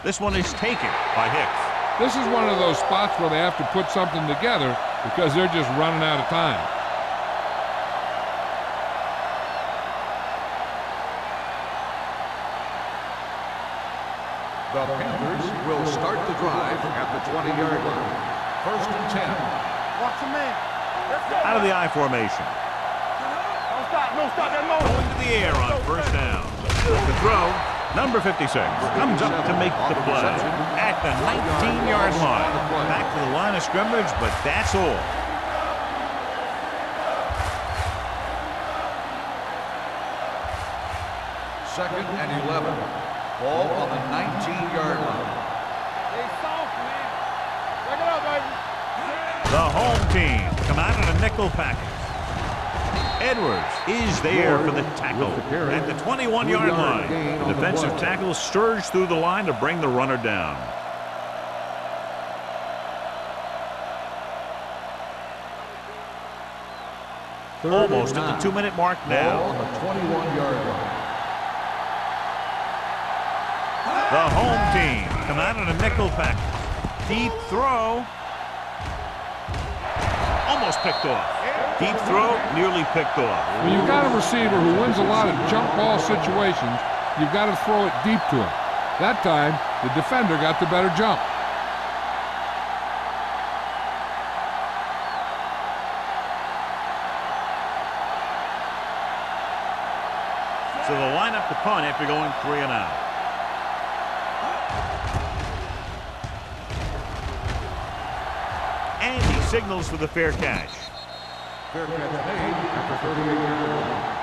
This one is taken by Hicks. This is one of those spots where they have to put something together because they're just running out of time. The Panthers will start the drive at the 20-yard line. First and 10. Watch the man. Let's go. Out of the I formation. Don't stop that motion. Going to the air on first down. The throw, number 56, comes up to make the play at the 19-yard line. Back to the line of scrimmage, but that's all. Second and 11. Ball on the 19-yard line. Stay soft, man. Check it out, baby. The home team come out in a nickel package. Edwards is there for the tackle at the 21-yard line. The defensive tackle surged through the line to bring the runner down. Almost at the 2-minute mark now. Ball on the 21-yard line. The home team come out in a nickel package. Deep throw. Almost picked off. Deep throw, nearly picked off. When you've got a receiver who wins a lot of jump ball situations, you've got to throw it deep to him. That time, the defender got the better jump. So they'll line up the punt after going 3 and out. And he signals for the fair catch. Fair catch made at the 38-yard line.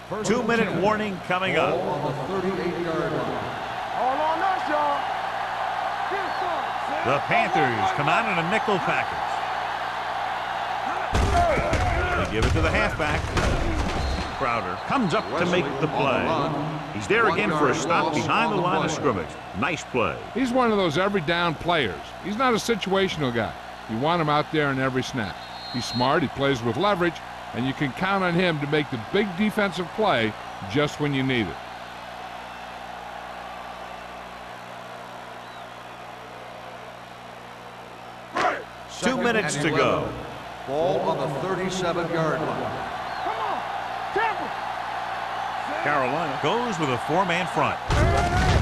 First 2-minute and 10. warning coming Ball up. on the 38-yard line. All on us, y'all. Get some. The Panthers come out in a nickel package. They give it to the halfback. Crowder comes up to make the play. He's there again for a stop behind the line of scrimmage. Nice play. He's one of those every down players. He's not a situational guy. You want him out there in every snap. He's smart, he plays with leverage, and you can count on him to make the big defensive play just when you need it. minutes to go. Ball on the 37-yard line. Come on. Tampa. Carolina goes with a four-man front.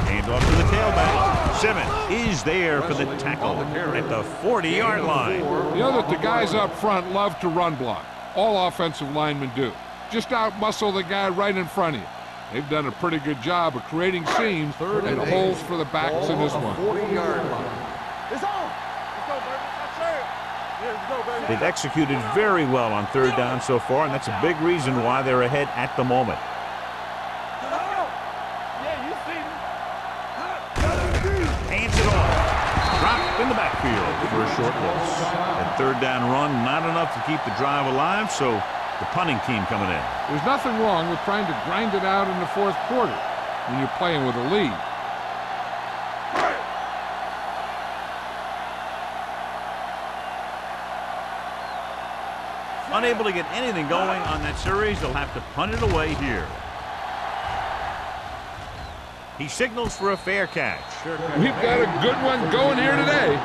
Hand off to the tailback. Simmons is there for the tackle at the 40-yard line. You know that the guys up front love to run block. All offensive linemen do. Just out-muscle the guy right in front of you. They've done a pretty good job of creating seams and holes for the backs in this one. 40-yard line. It's on. Let's go, baby. That's it. Yeah, let's go, baby. They've executed very well on third down so far, and that's a big reason why they're ahead at the moment. Hands it off. Dropped in the backfield for a short loss. That third down run, not enough to keep the drive alive, so the punting team coming in. There's nothing wrong with trying to grind it out in the fourth quarter when you're playing with a lead. Unable to get anything going on that series, they'll have to punt it away here. He signals for a fair catch. We've got a good one going here today.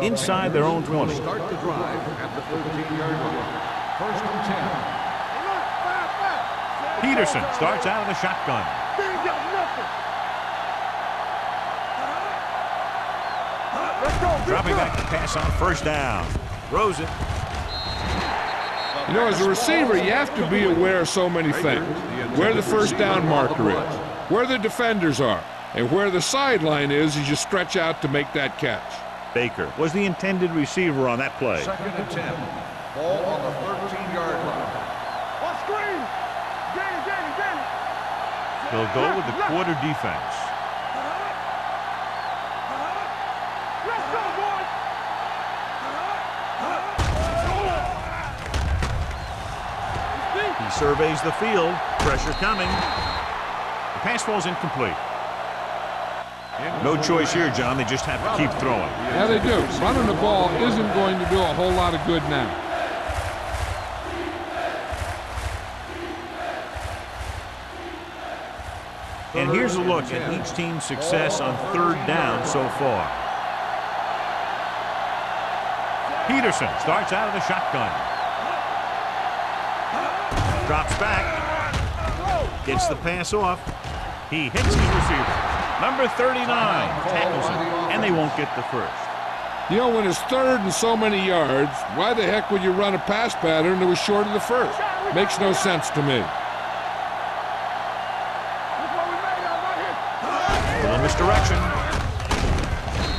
Inside their own 20. Start the drive at the 13-yard line. First and 10. Peterson starts out of the shotgun. Dropping back to pass on first down. Throws it. You know, as a receiver, you have to be aware of so many things. Where the first down marker is, where the defenders are, and where the sideline is as you stretch out to make that catch. Baker was the intended receiver on that play. Second and 10. Ball on the 13-yard line. On screen. Get it. He'll go with the quarter defense. Let's go, boys. He surveys the field. Pressure coming. The pass falls incomplete. No choice here, John. They just have to keep throwing. Yeah, they do. Running the ball isn't going to do a whole lot of good now. And here's a look at each team's success on third down so far. Peterson starts out of the shotgun. Drops back. Gets the pass off. He hits his receiver. Number 39 tackles him, and they won't get the first. You know, when it's third and so many yards, why the heck would you run a pass pattern that was short of the first? Makes no sense to me. Little misdirection.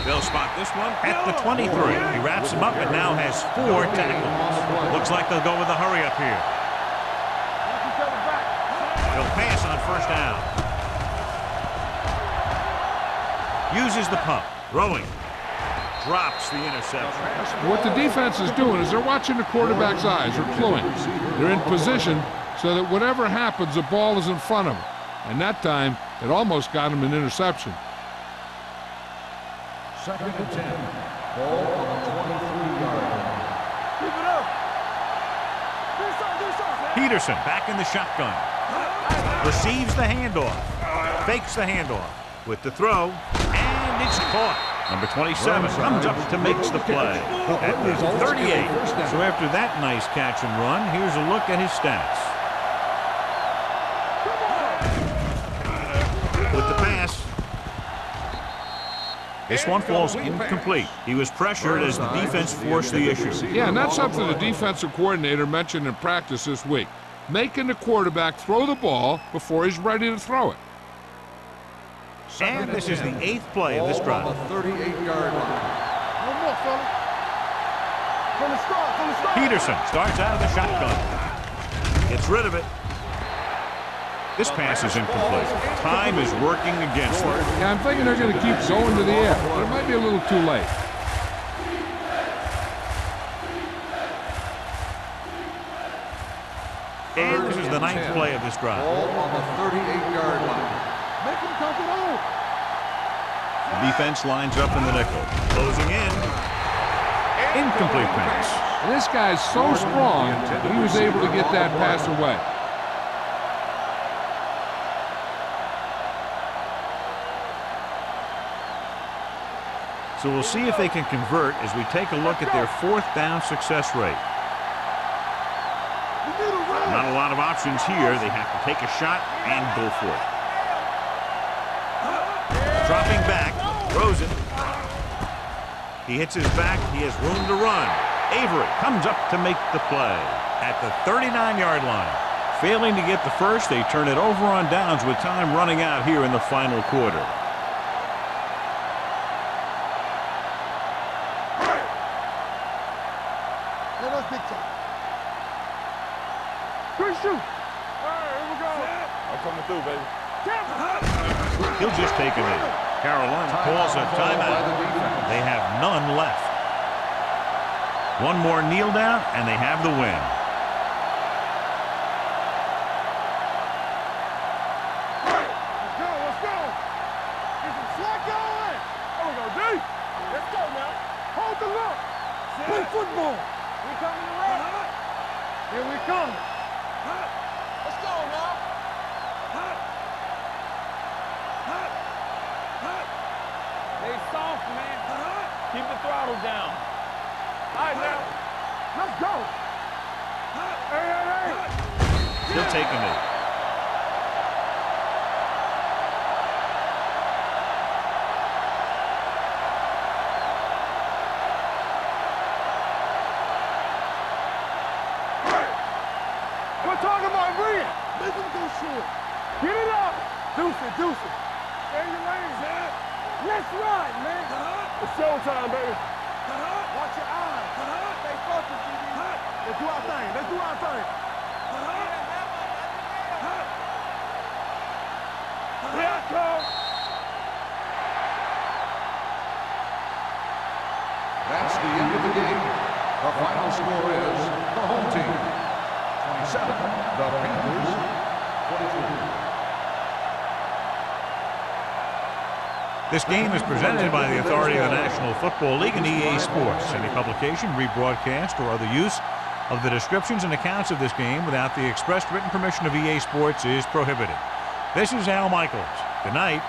They'll spot this one at the 23. He wraps him up and now has 4 tackles. Looks like they'll go with a hurry up here. He'll pass on first down. Uses the pump. Throwing. Drops the interception. What the defense is doing is they're watching the quarterback's eyes. They're cluing. They're in position so that whatever happens, the ball is in front of them. And that time, it almost got him an interception. Second and 10. Ball on the 23-yard line. Keep it up. Do something. Peterson back in the shotgun. Receives the handoff. Fakes the handoff with the throw. And it's caught. Number 27 comes up to makes the play at the 38. So after that nice catch and run, here's a look at his stats. With the pass. This one falls incomplete. He was pressured as the defense forced the issue. Yeah, and that's something the defensive coordinator mentioned in practice this week. Making the quarterback throw the ball before he's ready to throw it. And this is the 8th play of this drive. On the 38-yard line. One more, fella. From the start. Peterson starts out of the shotgun. Gets rid of it. This pass is incomplete. Time is working against them. Yeah, I'm thinking they're going to keep going to the air, but it might be a little too late. And this is the 9th play of this drive. Ball on the 38-yard line. Make him come on. The defense lines up in the nickel. Closing in. Incomplete pass. And this guy's so strong that he was able to get that pass away. So we'll see if they can convert as we take a look at their 4th down success rate. Not a lot of options here. They have to take a shot and go for it. Dropping back, Rosen. He hits his back. He has room to run. Avery comes up to make the play at the 39-yard line. Failing to get the first, they turn it over on downs with time running out here in the final quarter. Good shoot. All right, here we go. I'm coming through, baby. He'll just take it in. Carolina calls a timeout. They have none left. One more kneel down, and they have the win. Let's go. Get some slack going. There we go, D. Let's go now. Hold the look. Play football. We coming to run. Here we come. Let's go now. Stay soft, man. Keep the throttle down. All right, now. Let's go. Hey. He'll take a knee. We're talking about bring it. Make him go short. Get it up. Deuce it. Stay in your lane, man. Let's ride, man. It's showtime, baby. Watch your eyes. Stay focused, DB. Let's do our thing. Here I come. That's the end of the game. The final score is the home team 27, the Panthers 22. This game is presented by the authority of the National Football League and EA Sports. Any publication, rebroadcast, or other use of the descriptions and accounts of this game without the expressed written permission of EA Sports is prohibited. This is Al Michaels. Good night.